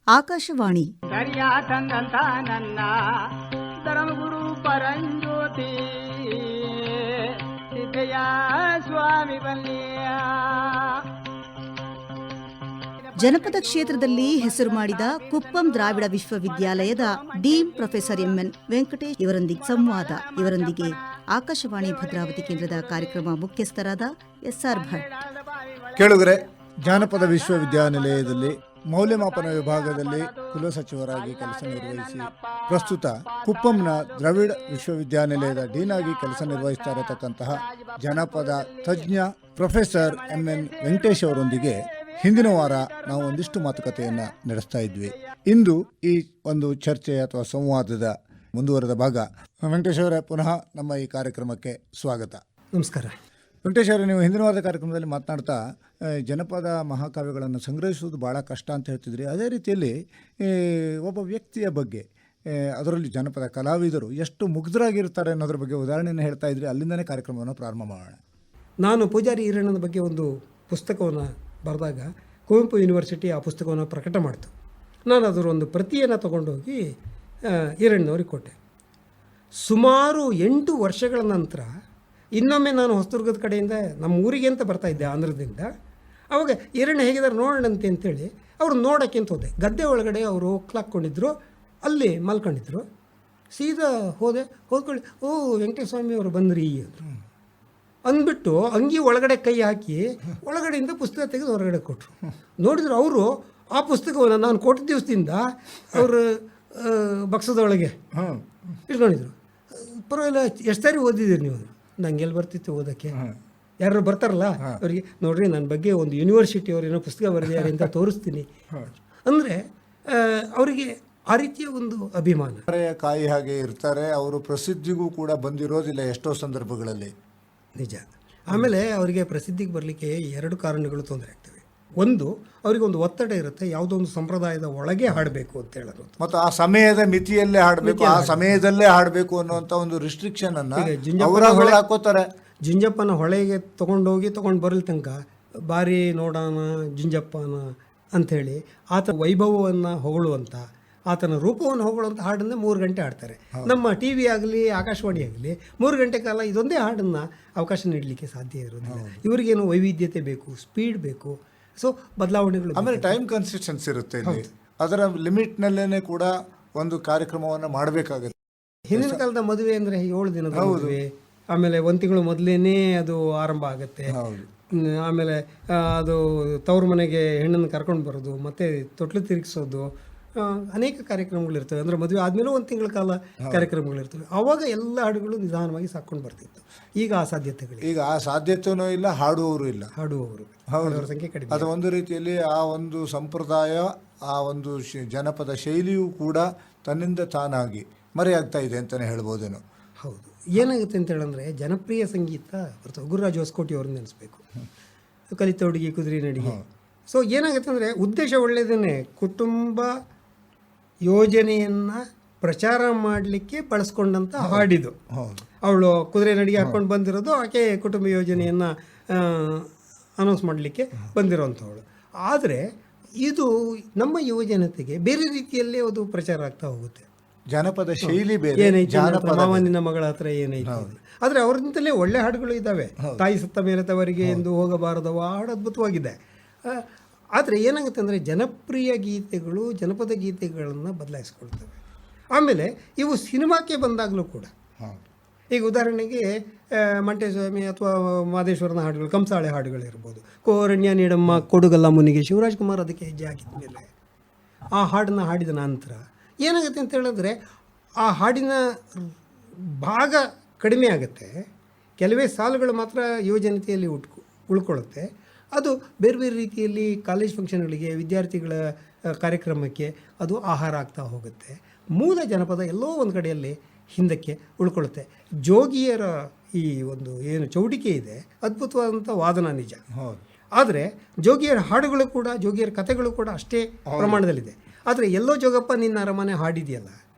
ಆಕಾಶವಾಣಿ ಸರಿಯಾ ತಂದಂತ ನನ್ನ ಧರ್ಮಗುರು ಪರಂಜ್ಯೋತಿ ಸಿದ್ದಯ್ಯ ಸ್ವಾಮಿ ಬಲ್ಲಿಯ. ಜನಪದ ಕ್ಷೇತ್ರದಲ್ಲಿ ಹೆಸರು ಮಾಡಿದ ಕುಪ್ಪಂ ದ್ರಾವಿಡ ವಿಶ್ವವಿದ್ಯಾಲಯದ ಡೀನ್ ಪ್ರೊಫೆಸರ್ ಎಂಎನ್ ವೆಂಕಟೇಶ್ ಇವರೊಂದಿಗೆ ಸಂವಾದ. ಇವರೊಂದಿಗೆ ಆಕಾಶವಾಣಿ ಭದ್ರಾವತಿ ಕೇಂದ್ರದ ಕಾರ್ಯಕ್ರಮ ಮುಖ್ಯಸ್ಥರಾದ ಎಸ್ಆರ್ ಭಟ್. ಕೇಳುಗರೆ, ಜಾನಪದ ವಿಶ್ವವಿದ್ಯಾನಿಲಯದಲ್ಲಿ ಮೌಲ್ಯಮಾಪನ ವಿಭಾಗದಲ್ಲಿ ಕುಲಸಚಿವರಾಗಿ ಕೆಲಸ ನಿರ್ವಹಿಸಿ ಪ್ರಸ್ತುತ ಕುಪ್ಪಂನ ದ್ರಾವಿಡ ವಿಶ್ವವಿದ್ಯಾನಿಲಯದ ಡೀನ್ ಆಗಿ ಕೆಲಸ ನಿರ್ವಹಿಸ್ತಾ ಇರತಕ್ಕಂತಹ ಜನಪದ ತಜ್ಞ ಪ್ರೊಫೆಸರ್ ಎಂಎನ್ ವೆಂಕಟೇಶ್ ಅವರೊಂದಿಗೆ ಹಿಂದಿನ ವಾರ ನಾವು ಒಂದಿಷ್ಟು ಮಾತುಕತೆಯನ್ನು ನಡೆಸ್ತಾ ಇದ್ವಿ. ಇಂದು ಈ ಒಂದು ಚರ್ಚೆ ಅಥವಾ ಸಂವಾದದ ಮುಂದುವರೆದ ಭಾಗ. ವೆಂಕಟೇಶ್ ಅವರೇ, ಪುನಃ ನಮ್ಮ ಈ ಕಾರ್ಯಕ್ರಮಕ್ಕೆ ಸ್ವಾಗತ. ನಮಸ್ಕಾರ. ವೆಂಕಟೇಶ್ ಅವರೇ, ನೀವು ಹಿಂದಿನ ವಾರದ ಕಾರ್ಯಕ್ರಮದಲ್ಲಿ ಮಾತನಾಡ್ತಾ ಜನಪದ ಮಹಾಕಾವ್ಯಗಳನ್ನು ಸಂಗ್ರಹಿಸುವುದು ಭಾಳ ಕಷ್ಟ ಅಂತ ಹೇಳ್ತಿದ್ರಿ. ಅದೇ ರೀತಿಯಲ್ಲಿ ಒಬ್ಬ ವ್ಯಕ್ತಿಯ ಬಗ್ಗೆ, ಅದರಲ್ಲಿ ಜನಪದ ಕಲಾವಿದರು ಎಷ್ಟು ಮುಗ್ಧರಾಗಿರ್ತಾರೆ ಅನ್ನೋದ್ರ ಬಗ್ಗೆ ಉದಾಹರಣೆಯನ್ನು ಹೇಳ್ತಾ ಇದ್ರಿ. ಅಲ್ಲಿಂದನೇ ಕಾರ್ಯಕ್ರಮವನ್ನು ಪ್ರಾರಂಭ ಮಾಡೋಣ. ನಾನು ಪೂಜಾರಿ ಈರಣ್ಣನ ಬಗ್ಗೆ ಒಂದು ಪುಸ್ತಕವನ್ನು ಬರೆದಾಗ ಕುವೆಂಪು ಯೂನಿವರ್ಸಿಟಿ ಆ ಪುಸ್ತಕವನ್ನು ಪ್ರಕಟ ಮಾಡ್ತು. ನಾನು ಅದರ ಒಂದು ಪ್ರತಿಯನ್ನು ತಗೊಂಡೋಗಿ ಈರಣ್ಣನವ್ರಿಗೆ ಕೊಟ್ಟೆ. ಸುಮಾರು 8 ವರ್ಷಗಳ ನಂತರ ಇನ್ನೊಮ್ಮೆ ನಾನು ಹೊಸದುರ್ಗದ ಕಡೆಯಿಂದ ನಮ್ಮ ಊರಿಗೆ ಅಂತ ಬರ್ತಾಯಿದ್ದೆ, ಆಂಧ್ರದಿಂದ. ಆವಾಗ ಈರಣ್ಣ ಹೇಗಿದ್ದಾರೆ ನೋಡೋಣಂತೆ ಅಂತೇಳಿ ಅವರು ನೋಡೋಕ್ಕೆ ಅಂತ ಹೋದೆ. ಗದ್ದೆ ಒಳಗಡೆ ಅವರು ಒಕ್ಲಾಕ್ಕೊಂಡಿದ್ರು, ಅಲ್ಲಿ ಮಲ್ಕೊಂಡಿದ್ರು. ಸೀದಾ ಹೋದ್ಕೊಳ್ಳಿ, ಓ ವೆಂಕಟೇಶ ಸ್ವಾಮಿ ಅವರು ಬಂದ್ರಿ ಅಂದರು. ಅಂದ್ಬಿಟ್ಟು ಅಂಗಿ ಒಳಗಡೆ ಕೈ ಹಾಕಿ ಒಳಗಡೆಯಿಂದ ಪುಸ್ತಕ ತೆಗೆದು ಹೊರಗಡೆ ಕೊಟ್ಟರು. ನೋಡಿದ್ರು ಅವರು ಆ ಪುಸ್ತಕವನ್ನು ನಾನು ಕೊಟ್ಟ ದಿವಸದಿಂದ ಅವರು ಬಕ್ಸದೊಳಗೆ ಇಟ್ಕೊಂಡಿದ್ರು. ಪರವಾಗಿಲ್ಲ, ಎಷ್ಟು ಸಾರಿ ಓದಿದ್ದೀರಿ ನೀವು? ನಂಗೆಲ್ಲಿ ಬರ್ತಿತ್ತು ಓದೋಕ್ಕೆ. ಯಾರು ಬರ್ತಾರಲ್ಲ ಅವರಿಗೆ, ನೋಡ್ರಿ ನನ್ನ ಬಗ್ಗೆ ಒಂದು ಯೂನಿವರ್ಸಿಟಿ ಅವ್ರು ಏನೋ ಪುಸ್ತಕ ಬರೆದಿದ್ದಾರೆ ಅಂತ ತೋರಿಸ್ತೀನಿ ಅಂದರೆ ಅವರಿಗೆ ಆ ರೀತಿಯ ಒಂದು ಅಭಿಮಾನ. ಕಾಯಿ ಹಾಗೆ ಇರ್ತಾರೆ. ಅವರು ಪ್ರಸಿದ್ಧಿಗೂ ಕೂಡ ಬಂದಿರೋದಿಲ್ಲ ಎಷ್ಟೋ ಸಂದರ್ಭಗಳಲ್ಲಿ. ನಿಜ. ಆಮೇಲೆ ಅವರಿಗೆ ಪ್ರಸಿದ್ಧಿಗೆ ಬರಲಿಕ್ಕೆ 2 ಕಾರಣಗಳು ತೊಂದರೆ ಆಗ್ತವೆ. ಒಂದು, ಅವರಿಗೆ ಒಂದು ಒತ್ತಡ ಇರುತ್ತೆ, ಯಾವುದೋ ಒಂದು ಸಂಪ್ರದಾಯದ ಒಳಗೆ ಹಾಡಬೇಕು ಅಂತ ಹೇಳೋದು, ಮತ್ತು ಆ ಸಮಯದ ಮಿತಿಯಲ್ಲೇ ಹಾಡಬೇಕು, ಆ ಸಮಯದಲ್ಲೇ ಹಾಡಬೇಕು ಅನ್ನುವಂಥ ಒಂದು ರಿಸ್ಟ್ರಿಕ್ಷನ್ ಅನ್ನು ಹಾಕೋತಾರೆ. ಜುಂಜಪ್ಪನ ಹೊಳೆಗೆ ತೊಗೊಂಡು ಬರಲ್ ತನಕ ಬಾರಿ ನೋಡೋಣ ಜುಂಜಪ್ಪನ ಅಂಥೇಳಿ ಆತ ವೈಭವವನ್ನು ಹೊಗಳುವಂಥ, ಆತನ ರೂಪವನ್ನು ಹೊಗಳುವಂಥ ಹಾಡನ್ನು 3 ಗಂಟೆ ಹಾಡ್ತಾರೆ. ನಮ್ಮ ಟಿ ವಿ ಆಗಲಿ ಆಕಾಶವಾಣಿ ಆಗಲಿ 3 ಗಂಟೆ ಕಾಲ ಇದೊಂದೇ ಹಾಡನ್ನು ಅವಕಾಶ ನೀಡಲಿಕ್ಕೆ ಸಾಧ್ಯ ಇರೋದಿಲ್ಲ. ಇವರಿಗೇನು ವೈವಿಧ್ಯತೆ ಬೇಕು, ಸ್ಪೀಡ್ ಬೇಕು, ಸೊ ಬದಲಾವಣೆಗಳು. ಆಮೇಲೆ ಟೈಮ್ ಕನ್ಸಿಸ್ಟೆನ್ಸಿ ಇರುತ್ತೆ ಇಲ್ಲಿ. ಅದರ ಲಿಮಿಟ್ನಲ್ಲೇ ಕೂಡ ಒಂದು ಕಾರ್ಯಕ್ರಮವನ್ನು ಮಾಡಬೇಕಾಗುತ್ತೆ. ಹಿಂದಿನ ಕಾಲದ ಮದುವೆ ಅಂದರೆ 7 ದಿನದ ಮದುವೆ, ಆಮೇಲೆ 1 ತಿಂಗಳು ಮೊದಲೇನೇ ಅದು ಆರಂಭ ಆಗುತ್ತೆ. ಆಮೇಲೆ ಅದು ತವ್ರ ಮನೆಗೆ ಹೆಣ್ಣನ್ನು ಕರ್ಕೊಂಡು ಬರೋದು, ಮತ್ತು ತೊಟ್ಲು ತಿರುಗಿಸೋದು, ಅನೇಕ ಕಾರ್ಯಕ್ರಮಗಳಿರ್ತವೆ. ಅಂದರೆ ಮದುವೆ ಆದಮೇಲೆ 1 ತಿಂಗಳ ಕಾಲ ಕಾರ್ಯಕ್ರಮಗಳಿರ್ತವೆ. ಆವಾಗ ಎಲ್ಲ ಹಾಡುಗಳು ನಿಧಾನವಾಗಿ ಸಾಕೊಂಡು ಬರ್ತಿತ್ತು. ಈಗ ಆ ಸಾಧ್ಯತೆಗಳು, ಈಗ ಆ ಸಾಧ್ಯತೆಯೂ ಇಲ್ಲ, ಹಾಡುವವರು ಇಲ್ಲ. ಹಾಡುವವರ ಸಂಖ್ಯೆ ಕಡಿಮೆ. ಅದು ಒಂದು ರೀತಿಯಲ್ಲಿ ಆ ಒಂದು ಸಂಪ್ರದಾಯ, ಆ ಒಂದು ಜನಪದ ಶೈಲಿಯೂ ಕೂಡ ತನ್ನಿಂದ ತಾನಾಗಿ ಮರೆಯಾಗ್ತಾ ಇದೆ ಅಂತಲೇ ಹೇಳ್ಬೋದೇನೋ. ಹೌದು. ಏನಾಗುತ್ತೆ ಅಂತ ಹೇಳಂದರೆ, ಜನಪ್ರಿಯ ಸಂಗೀತ ಬರ್ತವೆ. ಗುರುರಾಜ್ ಹೊಸಕೋಟಿ ಅವ್ರನ್ನ ನೆನೆಸ್ಬೇಕು, ಕಲಿತ ಹುಡುಗಿ ಕುದುರೆ ನಡಿಗೆ. ಸೊ ಏನಾಗುತ್ತೆ ಅಂದರೆ, ಉದ್ದೇಶ ಒಳ್ಳೆಯದೇ, ಕುಟುಂಬ ಯೋಜನೆಯನ್ನು ಪ್ರಚಾರ ಮಾಡಲಿಕ್ಕೆ ಬಳಸ್ಕೊಂಡಂಥ ಹಾಡಿದು. ಅವಳು ಕುದುರೆ ನಡಿಗೆ ಹಾಕ್ಕೊಂಡು ಬಂದಿರೋದು, ಆಕೆ ಕುಟುಂಬ ಯೋಜನೆಯನ್ನು ಅನೌನ್ಸ್ ಮಾಡಲಿಕ್ಕೆ ಬಂದಿರೋವಂಥವಳು. ಆದರೆ ಇದು ನಮ್ಮ ಯುವಜನತೆಗೆ ಬೇರೆ ರೀತಿಯಲ್ಲೇ ಅದು ಪ್ರಚಾರ ಆಗ್ತಾ ಹೋಗುತ್ತೆ. ಜಾನಪದ ಶೈಲಿ ಬೇರೆ, ಏನೈತೆ ಮಾವನಿನ ಮಗಳ ಹತ್ರ ಏನೈತೆ. ಆದರೆ ಅವರಿಂದಲೇ ಒಳ್ಳೆ ಹಾಡುಗಳು ಇದ್ದಾವೆ. ತಾಯಿ ಸತ್ತ ಮೇಲೆ ತವರಿಗೆ ಎಂದು ಹೋಗಬಾರದವ ಹಾಡು ಅದ್ಭುತವಾಗಿದೆ. ಆದರೆ ಏನಾಗುತ್ತೆ ಅಂದರೆ, ಜನಪ್ರಿಯ ಗೀತೆಗಳು ಜನಪದ ಗೀತೆಗಳನ್ನು ಬದಲಾಯಿಸ್ಕೊಳ್ತವೆ. ಆಮೇಲೆ ಇವು ಸಿನಿಮಾಕ್ಕೆ ಬಂದಾಗಲೂ ಕೂಡ, ಈಗ ಉದಾಹರಣೆಗೆ ಮಂಟೇಸ್ವಾಮಿ ಅಥವಾ ಮಾದೇಶ್ವರನ ಹಾಡುಗಳು, ಕಂಸಾಳೆ ಹಾಡುಗಳಿರ್ಬೋದು, ಕೋರಣ್ಯ ನೀಡಮ್ಮ ಕೊಡುಗಲ್ಲ ಮುನಿಗೆ, ಶಿವರಾಜ್ ಕುಮಾರ್ ಅದಕ್ಕೆ ಹೆಜ್ಜೆ ಹಾಕಿದ ಮೇಲೆ ಆ ಹಾಡನ್ನು ಹಾಡಿದ ನಂತರ ಏನಾಗುತ್ತೆ ಅಂತ ಹೇಳಿದ್ರೆ, ಆ ಹಾಡಿನ ಭಾಗ ಕಡಿಮೆ ಆಗುತ್ತೆ, ಕೆಲವೇ ಸಾಲುಗಳು ಮಾತ್ರ ಯುವಜನತೆಯಲ್ಲಿ ಉಳ್ಕೊಳ್ಳುತ್ತೆ. ಅದು ಬೇರೆ ಬೇರೆ ರೀತಿಯಲ್ಲಿ ಕಾಲೇಜ್ ಫಂಕ್ಷನ್ಗಳಿಗೆ, ವಿದ್ಯಾರ್ಥಿಗಳ ಕಾರ್ಯಕ್ರಮಕ್ಕೆ ಅದು ಆಹಾರ ಆಗ್ತಾ ಹೋಗುತ್ತೆ. ಮೂಲ ಜನಪದ ಎಲ್ಲೋ ಒಂದು ಕಡೆಯಲ್ಲಿ ಹಿಂದಕ್ಕೆ ಉಳ್ಕೊಳ್ಳುತ್ತೆ. ಜೋಗಿಯರ ಈ ಒಂದು ಏನು ಚೌಟಿಕೆ ಇದೆ, ಅದ್ಭುತವಾದಂಥ ವಾದನ ನಿಜ. ಆದರೆ ಜೋಗಿಯರ ಹಾಡುಗಳು ಕೂಡ, ಜೋಗಿಯರ ಕಥೆಗಳು ಕೂಡ ಅಷ್ಟೇ ಪ್ರಮಾಣದಲ್ಲಿದೆ. ಆದರೆ ಎಲ್ಲೋ ಜೋಗಪ್ಪ ನಿನ್ನ ಅರಮನೆ ಹಾಡಿದೆಯಲ್ಲ,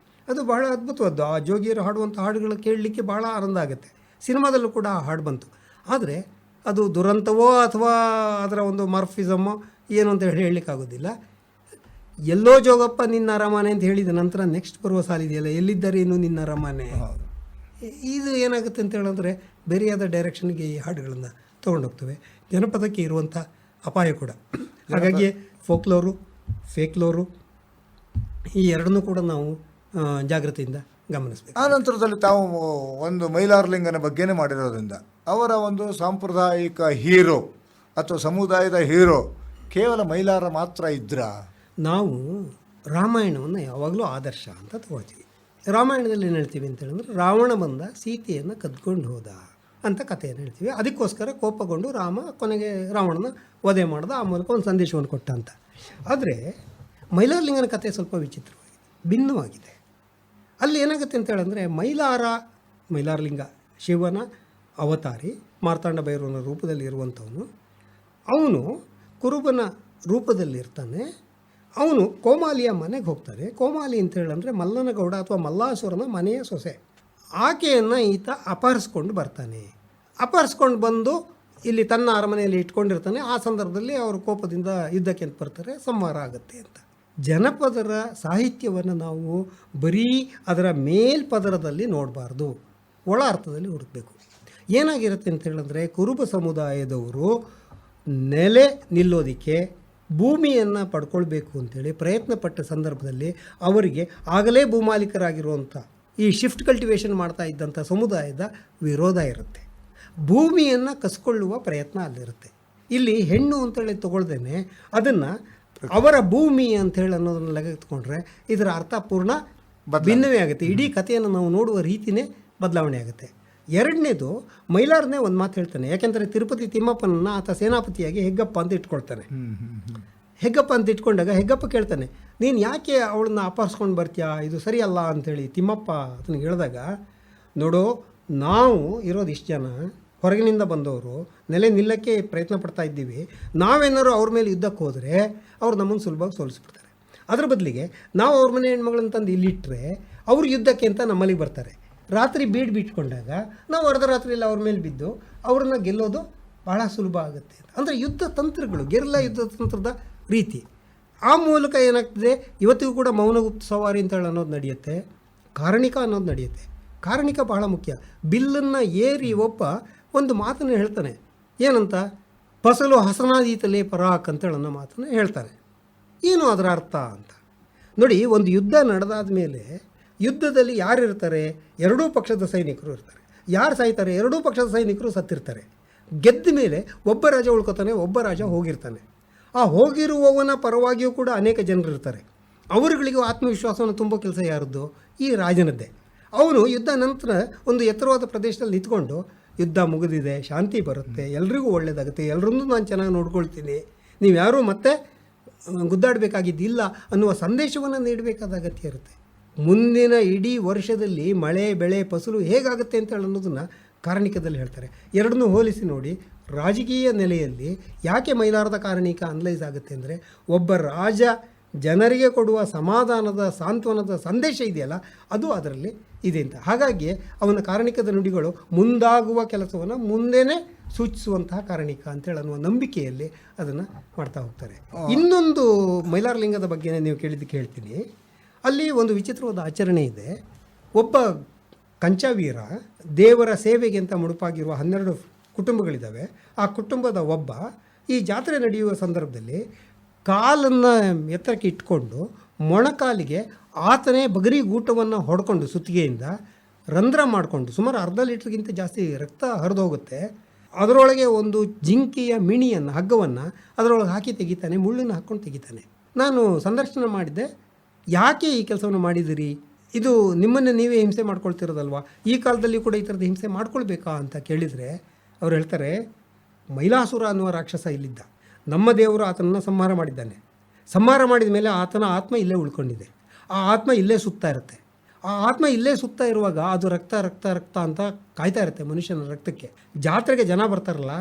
ಅದು ಬಹಳ ಅದ್ಭುತವಾದ್ದು. ಆ ಜೋಗಿಯರು ಹಾಡುವಂಥ ಹಾಡುಗಳು ಕೇಳಲಿಕ್ಕೆ ಬಹಳ ಆನಂದ ಆಗುತ್ತೆ. ಸಿನಿಮಾದಲ್ಲೂ ಕೂಡ ಆ ಹಾಡು ಬಂತು. ಆದರೆ ಅದು ದುರಂತವೋ ಅಥವಾ ಅದರ ಒಂದು ಮಾರ್ಫಿಸಮೋ ಏನು ಅಂತ ಹೇಳಲಿಕ್ಕಾಗೋದಿಲ್ಲ. ಎಲ್ಲೋ ಜೋಗಪ್ಪ ನಿನ್ನ ಅರಮನೆ ಅಂತ ಹೇಳಿದ ನಂತರ ನೆಕ್ಸ್ಟ್ ಬರುವ ಸಾಲಿದೆಯಲ್ಲ, ಎಲ್ಲಿದ್ದರೇನು ನಿನ್ನ ಅರಮನೆ. ಇದು ಏನಾಗುತ್ತೆ ಅಂತ ಹೇಳಿದ್ರೆ ಬೇರೆಯಾದ ಡೈರೆಕ್ಷನ್ಗೆ ಈ ಹಾಡುಗಳನ್ನು ತೊಗೊಂಡೋಗ್ತವೆ. ಜನಪದಕ್ಕೆ ಇರುವಂಥ ಅಪಾಯ ಕೂಡ. ಹಾಗಾಗಿ ಫೋಕ್ಲೋರು, ಫೇಕ್ಲೋರು ಈ ಎರಡನ್ನೂ ಕೂಡ ನಾವು ಜಾಗೃತಿಯಿಂದ ಗಮನಿಸಬೇಕು. ಆ ನಂತರದಲ್ಲಿ ತಾವು ಒಂದು ಮೈಲಾರಲಿಂಗನ ಬಗ್ಗೆನೇ ಮಾಡಿರೋದ್ರಿಂದ ಅವರ ಒಂದು ಸಾಂಪ್ರದಾಯಿಕ ಹೀರೋ ಅಥವಾ ಸಮುದಾಯದ ಹೀರೋ ಕೇವಲ ಮೈಲಾರ ಮಾತ್ರ ಇದ್ರಾ? ನಾವು ರಾಮಾಯಣವನ್ನು ಯಾವಾಗಲೂ ಆದರ್ಶ ಅಂತ ತಗೊಳ್ತೀವಿ. ರಾಮಾಯಣದಲ್ಲಿ ಏನು ಹೇಳ್ತೀವಿ ಅಂತ ಹೇಳಿದ್ರೆ, ರಾವಣ ಬಂದ ಸೀತೆಯನ್ನು ಕದ್ಕೊಂಡು ಹೋದ ಅಂತ ಕಥೆಯನ್ನು ಹೇಳ್ತೀವಿ. ಅದಕ್ಕೋಸ್ಕರ ಕೋಪಗೊಂಡು ರಾಮ ಕೊನೆಗೆ ರಾವಣನ ವಧೆ ಮಾಡ್ದ, ಆ ಮೂಲಕ ಒಂದು ಸಂದೇಶವನ್ನು ಕೊಟ್ಟ ಅಂತ. ಆದರೆ ಮೈಲಾರಲಿಂಗನ ಕಥೆ ಸ್ವಲ್ಪ ವಿಚಿತ್ರವಾಗಿದೆ, ಭಿನ್ನವಾಗಿದೆ. ಅಲ್ಲಿ ಏನಾಗುತ್ತೆ ಅಂತ ಹೇಳಿದ್ರೆ, ಮೈಲಾರಲಿಂಗ ಶಿವನ ಅವತಾರಿ, ಮಾರ್ತಾಂಡ ಭೈರವನ ರೂಪದಲ್ಲಿ ಇರುವಂಥವನು. ಅವನು ಕುರುಬನ ರೂಪದಲ್ಲಿರ್ತಾನೆ. ಅವನು ಕೋಮಾಲಿಯ ಮನೆಗೆ ಹೋಗ್ತಾನೆ. ಕೋಮಾಲಿ ಅಂತ ಹೇಳಂದರೆ ಮಲ್ಲನಗೌಡ ಅಥವಾ ಮಲ್ಲಾಸುರನ ಮನೆಯ ಸೊಸೆ. ಆಕೆಯನ್ನು ಈತ ಅಪಹರಿಸ್ಕೊಂಡು ಬರ್ತಾನೆ. ಅಪಹರಿಸ್ಕೊಂಡು ಬಂದು ಇಲ್ಲಿ ತನ್ನ ಅರಮನೆಯಲ್ಲಿ ಇಟ್ಕೊಂಡಿರ್ತಾನೆ. ಆ ಸಂದರ್ಭದಲ್ಲಿ ಅವರು ಕೋಪದಿಂದ ಯುದ್ಧಕ್ಕೆ ಅಂತ ಬರ್ತಾರೆ, ಸಂಹಾರ ಆಗುತ್ತೆ ಅಂತ. ಜನಪದರ ಸಾಹಿತ್ಯವನ್ನು ನಾವು ಬರೀ ಅದರ ಮೇಲ್ಪದರದಲ್ಲಿ ನೋಡಬಾರ್ದು, ಒಳ ಅರ್ಥದಲ್ಲಿ ಹುಡುಕಬೇಕು. ಏನಾಗಿರುತ್ತೆ ಅಂತ ಹೇಳಿದ್ರೆ, ಕುರುಬ ಸಮುದಾಯದವರು ನೆಲೆ ನಿಲ್ಲೋದಕ್ಕೆ, ಭೂಮಿಯನ್ನು ಪಡ್ಕೊಳ್ಬೇಕು ಅಂತೇಳಿ ಪ್ರಯತ್ನ ಪಟ್ಟ ಸಂದರ್ಭದಲ್ಲಿ ಅವರಿಗೆ ಆಗಲೇ ಭೂಮಾಲೀಕರಾಗಿರುವಂಥ ಈ ಶಿಫ್ಟ್ ಕಲ್ಟಿವೇಷನ್ ಮಾಡ್ತಾ ಇದ್ದಂಥ ಸಮುದಾಯದ ವಿರೋಧ ಇರುತ್ತೆ. ಭೂಮಿಯನ್ನು ಕಸ್ಕೊಳ್ಳುವ ಪ್ರಯತ್ನ ಅಲ್ಲಿರುತ್ತೆ. ಇಲ್ಲಿ ಹೆಣ್ಣು ಅಂತೇಳಿ ತಗೊಳ್ದೇನೆ ಅದನ್ನು ಅವರ ಭೂಮಿ ಅಂಥೇಳಿ ಅನ್ನೋದನ್ನು ಲೆಗೆತ್ಕೊಂಡ್ರೆ ಇದರ ಅರ್ಥ ಪೂರ್ಣ ಭಿನ್ನವೇ ಆಗುತ್ತೆ. ಇಡೀ ಕಥೆಯನ್ನು ನಾವು ನೋಡುವ ರೀತಿಯೇ ಬದಲಾವಣೆ ಆಗುತ್ತೆ. ಎರಡನೇದು, ಮೈಲಾರನೇ ಒಂದು ಮಾತು ಹೇಳ್ತಾನೆ. ಯಾಕೆಂದರೆ ತಿರುಪತಿ ತಿಮ್ಮಪ್ಪನನ್ನು ಆತ ಸೇನಾಪತಿಯಾಗಿ ಹೆಗ್ಗಪ್ಪ ಅಂತ ಇಟ್ಕೊಳ್ತಾನೆ. ಹೆಗ್ಗಪ್ಪ ಅಂತ ಇಟ್ಕೊಂಡಾಗ ಹೆಗ್ಗಪ್ಪ ಕೇಳ್ತಾನೆ, ನೀನು ಯಾಕೆ ಅವಳನ್ನ ಅಪಹರಿಸ್ಕೊಂಡು ಬರ್ತೀಯಾ, ಇದು ಸರಿಯಲ್ಲ ಅಂಥೇಳಿ ತಿಮ್ಮಪ್ಪ ಅದನ್ನು ಹೇಳಿದಾಗ, ನೋಡು, ನಾವು ಇರೋದು ಇಷ್ಟು ಜನ ಹೊರಗಿನಿಂದ ಬಂದವರು, ನೆಲೆ ನಿಲ್ಲಕ್ಕೆ ಪ್ರಯತ್ನ ಪಡ್ತಾ ಇದ್ದೀವಿ. ನಾವೇನಾದ್ರು ಅವ್ರ ಮೇಲೆ ಯುದ್ಧಕ್ಕೆ ಹೋದರೆ ಅವ್ರು ನಮ್ಮನ್ನು ಸುಲಭವಾಗಿ ಸೋಲಿಸ್ಬಿಡ್ತಾರೆ. ಅದ್ರ ಬದಲಿಗೆ ನಾವು ಅವ್ರ ಮನೆ ಹೆಣ್ಮಗಳನ್ನ ತಂದು ಇಲ್ಲಿಟ್ಟರೆ ಅವ್ರು ಯುದ್ಧಕ್ಕೆ ಅಂತ ನಮ್ಮಲ್ಲಿಗೆ ಬರ್ತಾರೆ. ರಾತ್ರಿ ಬಿಟ್ಕೊಂಡಾಗ ನಾವು ಅರ್ಧ ರಾತ್ರಿಯಲ್ಲಿ ಅವ್ರ ಮೇಲೆ ಬಿದ್ದು ಅವ್ರನ್ನ ಗೆಲ್ಲೋದು ಭಾಳ ಸುಲಭ ಆಗುತ್ತೆ ಅಂತ. ಅಂದರೆ ಯುದ್ಧ ತಂತ್ರಗಳು, ಗೆರಿಲ್ಲಾ ಯುದ್ಧ ತಂತ್ರದ ರೀತಿ. ಆ ಮೂಲಕ ಏನಾಗ್ತದೆ, ಇವತ್ತಿಗೂ ಕೂಡ ಮೌನಗುಪ್ತ ಸವಾರಿ ಅಂತ ಹೇಳಿ ಅನ್ನೋದು ನಡೆಯುತ್ತೆ, ಕಾರಣಿಕ ಅನ್ನೋದು ನಡೆಯುತ್ತೆ. ಕಾರಣಿಕ ಬಹಳ ಮುಖ್ಯ. ಬಿಲ್ಲನ್ನು ಏರಿ ಒಬ್ಬ ಒಂದು ಮಾತನ್ನು ಹೇಳ್ತಾನೆ, ಏನಂತ, ಫಸಲು ಹಸನಾದೀತಲೇ ಪರಾಕ್ ಅಂತೇಳಿ ಅನ್ನೋ ಮಾತನ್ನು ಹೇಳ್ತಾನೆ. ಏನು ಅದರ ಅರ್ಥ ಅಂತ ನೋಡಿ. ಒಂದು ಯುದ್ಧ ನಡೆದಾದ ಮೇಲೆ ಯುದ್ಧದಲ್ಲಿ ಯಾರಿರ್ತಾರೆ? ಎರಡೂ ಪಕ್ಷದ ಸೈನಿಕರು ಇರ್ತಾರೆ. ಯಾರು ಸಾಯ್ತಾರೆ? ಎರಡೂ ಪಕ್ಷದ ಸೈನಿಕರು ಸತ್ತಿರ್ತಾರೆ. ಗೆದ್ದ ಮೇಲೆ ಒಬ್ಬ ರಾಜ ಉಳ್ಕೊತಾನೆ, ಒಬ್ಬ ರಾಜ ಹೋಗಿರ್ತಾನೆ. ಆ ಹೋಗಿರುವವನ ಪರವಾಗಿಯೂ ಕೂಡ ಅನೇಕ ಜನರು ಇರ್ತಾರೆ. ಅವರುಗಳಿಗೂ ಆತ್ಮವಿಶ್ವಾಸವನ್ನು ತುಂಬೋ ಕೆಲಸ ಯಾರದ್ದು? ಈ ರಾಜನದ್ದೇ. ಅವನು ಯುದ್ಧ ನಂತರ ಒಂದು ಎತ್ತರವಾದ ಪ್ರದೇಶದಲ್ಲಿ ನಿಂತ್ಕೊಂಡು, ಯುದ್ಧ ಮುಗಿದಿದೆ, ಶಾಂತಿ ಬರುತ್ತೆ, ಎಲ್ರಿಗೂ ಒಳ್ಳೆಯದಾಗುತ್ತೆ, ಎಲ್ಲರನ್ನೂ ನಾನು ಚೆನ್ನಾಗಿ ನೋಡ್ಕೊಳ್ತೀನಿ, ನೀವು ಯಾರೂ ಮತ್ತೆ ಗುದ್ದಾಡಬೇಕಾಗಿದ್ದಿಲ್ಲ ಅನ್ನುವ ಸಂದೇಶವನ್ನು ನೀಡಬೇಕಾದ ಅಗತ್ಯ ಇರುತ್ತೆ. ಮುಂದಿನ ಇಡೀ ವರ್ಷದಲ್ಲಿ ಮಳೆ, ಬೆಳೆ, ಫಸಲು ಹೇಗಾಗುತ್ತೆ ಅಂತ ಅನ್ನೋದನ್ನು ಕಾರಣಿಕದಲ್ಲಿ ಹೇಳ್ತಾರೆ. ಎರಡನ್ನೂ ಹೋಲಿಸಿ ನೋಡಿ. ರಾಜಕೀಯ ನೆಲೆಯಲ್ಲಿ ಯಾಕೆ ಮೈಲಾರದ ಕಾರಣಿಕ ಅನಲೈಸ್ ಆಗುತ್ತೆ ಅಂದರೆ, ಒಬ್ಬ ರಾಜ ಜನರಿಗೆ ಕೊಡುವ ಸಮಾಧಾನದ, ಸಾಂತ್ವನದ ಸಂದೇಶ ಇದೆಯಲ್ಲ, ಅದು ಅದರಲ್ಲಿ ಇದೆ ಅಂತ. ಹಾಗಾಗಿ ಅವನ ಕಾರಣಿಕದ ನುಡಿಗಳು ಮುಂದಾಗುವ ಕೆಲಸವನ್ನು ಮುಂದೆನೇ ಸೂಚಿಸುವಂತಹ ಕಾರಣಿಕ ಅಂತೇಳಿ ಅನ್ನುವ ನಂಬಿಕೆಯಲ್ಲಿ ಅದನ್ನು ಮಾಡ್ತಾ ಹೋಗ್ತಾರೆ. ಇನ್ನೊಂದು ಮೈಲಾರಲಿಂಗದ ಬಗ್ಗೆ ನೀವು ಕೇಳಿದ್ದಕ್ಕೆ ಹೇಳ್ತೀನಿ. ಅಲ್ಲಿ ಒಂದು ವಿಚಿತ್ರವಾದ ಆಚರಣೆ ಇದೆ. ಒಬ್ಬ ಕಂಚವೀರ ದೇವರ ಸೇವೆಗೆ ಅಂತ ಮುಡುಪಾಗಿರುವ 12 ಕುಟುಂಬಗಳಿದ್ದಾವೆ. ಆ ಕುಟುಂಬದ ಒಬ್ಬ ಈ ಜಾತ್ರೆ ನಡೆಯುವ ಸಂದರ್ಭದಲ್ಲಿ ಕಾಲನ್ನು ಎತ್ತರಕ್ಕೆ ಇಟ್ಕೊಂಡು ಮೊಣಕಾಲಿಗೆ ಆತನೇ ಬಗರಿ ಗೂಟವನ್ನು ಹೊಡ್ಕೊಂಡು ಸುತ್ತಿಗೆಯಿಂದ ರಂಧ್ರ ಮಾಡಿಕೊಂಡು ಸುಮಾರು ಅರ್ಧ ಲೀಟ್ರ್ಗಿಂತ ಜಾಸ್ತಿ ರಕ್ತ ಹರಿದು ಹೋಗುತ್ತೆ. ಅದರೊಳಗೆ ಒಂದು ಜಿಂಕೆಯ ಮಿಣಿಯನ್ನು, ಹಗ್ಗವನ್ನು ಅದರೊಳಗೆ ಹಾಕಿ ತೆಗಿತಾನೆ, ಮುಳ್ಳನ್ನು ಹಾಕ್ಕೊಂಡು ತೆಗಿತಾನೆ. ನಾನು ಸಂದರ್ಶನ ಮಾಡಿದ್ದೆ, ಯಾಕೆ ಈ ಕೆಲಸವನ್ನು ಮಾಡಿದಿರಿ, ಇದು ನಿಮ್ಮನ್ನು ನೀವೇ ಹಿಂಸೆ ಮಾಡ್ಕೊಳ್ತಿರೋದಲ್ವಾ, ಈ ಕಾಲದಲ್ಲಿ ಕೂಡ ಈ ಥರದ ಹಿಂಸೆ ಮಾಡ್ಕೊಳ್ಬೇಕಾ ಅಂತ ಕೇಳಿದರೆ ಅವ್ರು ಹೇಳ್ತಾರೆ, ಮೈಲಾಸುರ ಅನ್ನುವ ರಾಕ್ಷಸ ಇಲ್ಲಿದ್ದ, ನಮ್ಮ ದೇವರು ಆತನನ್ನು ಸಂಹಾರ ಮಾಡಿದ್ದಾನೆ. ಸಂಹಾರ ಮಾಡಿದ ಮೇಲೆ ಆತನ ಆತ್ಮ ಇಲ್ಲೇ ಉಳ್ಕೊಂಡಿದೆ. ಆ ಆತ್ಮ ಇಲ್ಲೇ ಸುತ್ತಾ ಇರುತ್ತೆ. ಆ ಆತ್ಮ ಇಲ್ಲೇ ಸುತ್ತಾ ಇರುವಾಗ ಅದು ರಕ್ತ ರಕ್ತ ರಕ್ತ ಅಂತ ಕಾಯ್ತಾ ಇರುತ್ತೆ ಮನುಷ್ಯನ ರಕ್ತಕ್ಕೆ. ಜಾತ್ರೆಗೆ ಜನ ಬರ್ತಾರಲ್ಲ,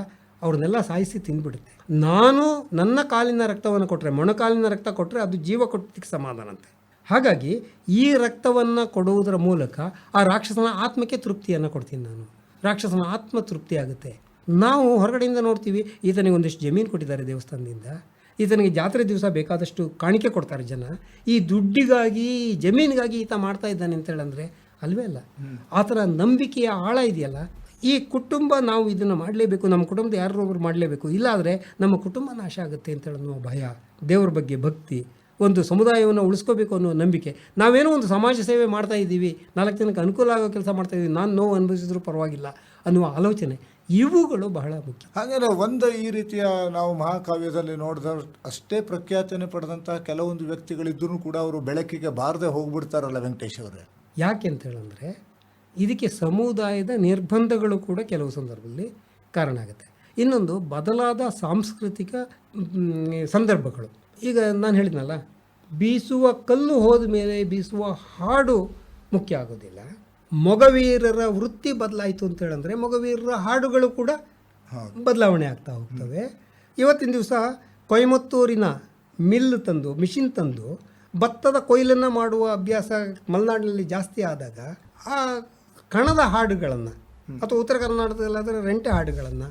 ಅವ್ರನ್ನೆಲ್ಲ ಸಾಯಿಸಿ ತಿಂದ್ಬಿಡುತ್ತೆ. ನಾನು ನನ್ನ ಕಾಲಿನ ರಕ್ತವನ್ನು ಕೊಟ್ಟರೆ, ಮೊಣಕಾಲಿನ ರಕ್ತ ಕೊಟ್ಟರೆ ಅದು ಜೀವ ಕೊಟ್ಟಿದ್ದಕ್ಕೆ ಸಮಾಧಾನ ಅಂತೆ. ಹಾಗಾಗಿ ಈ ರಕ್ತವನ್ನು ಕೊಡುವುದರ ಮೂಲಕ ಆ ರಾಕ್ಷಸನ ಆತ್ಮಕ್ಕೆ ತೃಪ್ತಿಯನ್ನು ಕೊಡ್ತೀನಿ ನಾನು. ರಾಕ್ಷಸನ ಆತ್ಮ ತೃಪ್ತಿ ಆಗುತ್ತೆ. ನಾವು ಹೊರಗಡೆಯಿಂದ ನೋಡ್ತೀವಿ, ಈತನಿಗೆ ಒಂದಿಷ್ಟು ಜಮೀನು ಕೊಟ್ಟಿದ್ದಾರೆ ದೇವಸ್ಥಾನದಿಂದ, ಈತನಿಗೆ ಜಾತ್ರೆ ದಿವಸ ಬೇಕಾದಷ್ಟು ಕಾಣಿಕೆ ಕೊಡ್ತಾರೆ ಜನ. ಈ ದುಡ್ಡಿಗಾಗಿ ಜಮೀನಿಗಾಗಿ ಈತ ಮಾಡ್ತಾ ಇದ್ದಾನೆ ಅಂತೇಳಂದರೆ ಅಲ್ವೇ ಅಲ್ಲ. ಆತನ ನಂಬಿಕೆಯ ಆಳ ಇದೆಯಲ್ಲ, ಈ ಕುಟುಂಬ ನಾವು ಇದನ್ನು ಮಾಡಲೇಬೇಕು, ನಮ್ಮ ಕುಟುಂಬದ ಯಾರೋ ಒಬ್ರು ಮಾಡಲೇಬೇಕು, ಇಲ್ಲಾದರೆ ನಮ್ಮ ಕುಟುಂಬ ನಾಶ ಆಗುತ್ತೆ ಅಂತೇಳೋ ಭಯ, ದೇವರ ಬಗ್ಗೆ ಭಕ್ತಿ, ಒಂದು ಸಮುದಾಯವನ್ನು ಉಳಿಸ್ಕೋಬೇಕು ಅನ್ನೋ ನಂಬಿಕೆ. ನಾವೇನೋ ಒಂದು ಸಮಾಜ ಸೇವೆ ಮಾಡ್ತಾ ಇದ್ದೀವಿ, 4 ಜನಕ್ಕೆ ಅನುಕೂಲ ಆಗೋ ಕೆಲಸ ಮಾಡ್ತಾ ಇದ್ದೀವಿ, ನಾನು ನೋವು ಅನುಭವಿಸಿದ್ರು ಪರವಾಗಿಲ್ಲ ಅನ್ನುವ ಆಲೋಚನೆ, ಇವುಗಳು ಬಹಳ ಮುಖ್ಯ. ಹಾಗೆಯೇ ಒಂದು ಈ ರೀತಿಯ ನಾವು ಮಹಾಕಾವ್ಯದಲ್ಲಿ ನೋಡಿದ ಅಷ್ಟೇ ಪ್ರಖ್ಯಾತಿಯನ್ನು ಪಡೆದಂತಹ ಕೆಲವೊಂದು ವ್ಯಕ್ತಿಗಳಿದ್ದರೂ ಕೂಡ ಅವರು ಬೆಳಕಿಗೆ ಬಾರದೆ ಹೋಗ್ಬಿಡ್ತಾರಲ್ಲ ವೆಂಕಟೇಶ್ ಅವರೇ. ಯಾಕೆ ಅಂತೇಳಂದರೆ ಇದಕ್ಕೆ ಸಮುದಾಯದ ನಿರ್ಬಂಧಗಳು ಕೂಡ ಕೆಲವು ಸಂದರ್ಭದಲ್ಲಿ ಕಾರಣ ಆಗುತ್ತೆ. ಇನ್ನೊಂದು ಬದಲಾದ ಸಾಂಸ್ಕೃತಿಕ ಸಂದರ್ಭಗಳು. ಈಗ ನಾನು ಹೇಳಿದ್ನಲ್ಲ, ಬೀಸುವ ಕಲ್ಲು ಹೋದ ಮೇಲೆ ಬೀಸುವ ಹಾಡು ಮುಖ್ಯ ಆಗೋದಿಲ್ಲ. ಮೊಗವೀರರ ವೃತ್ತಿ ಬದಲಾಯಿತು ಅಂತೇಳಂದರೆ ಮೊಗವೀರರ ಹಾಡುಗಳು ಕೂಡ ಬದಲಾವಣೆ ಆಗ್ತಾ ಹೋಗ್ತವೆ. ಇವತ್ತಿನ ದಿವಸ ಕೊಯಮತ್ತೂರಿನ ಮಿಷಿನ್ ತಂದು ಭತ್ತದ ಕೊಯ್ಲನ್ನು ಮಾಡುವ ಅಭ್ಯಾಸ ಮಲೆನಾಡಿನಲ್ಲಿ ಜಾಸ್ತಿ ಆದಾಗ ಆ ಕಣದ ಹಾಡುಗಳನ್ನು ಅಥವಾ ಉತ್ತರ ಕರ್ನಾಟಕದಲ್ಲಾದರೆ ರೆಂಟೆ ಹಾಡುಗಳನ್ನು,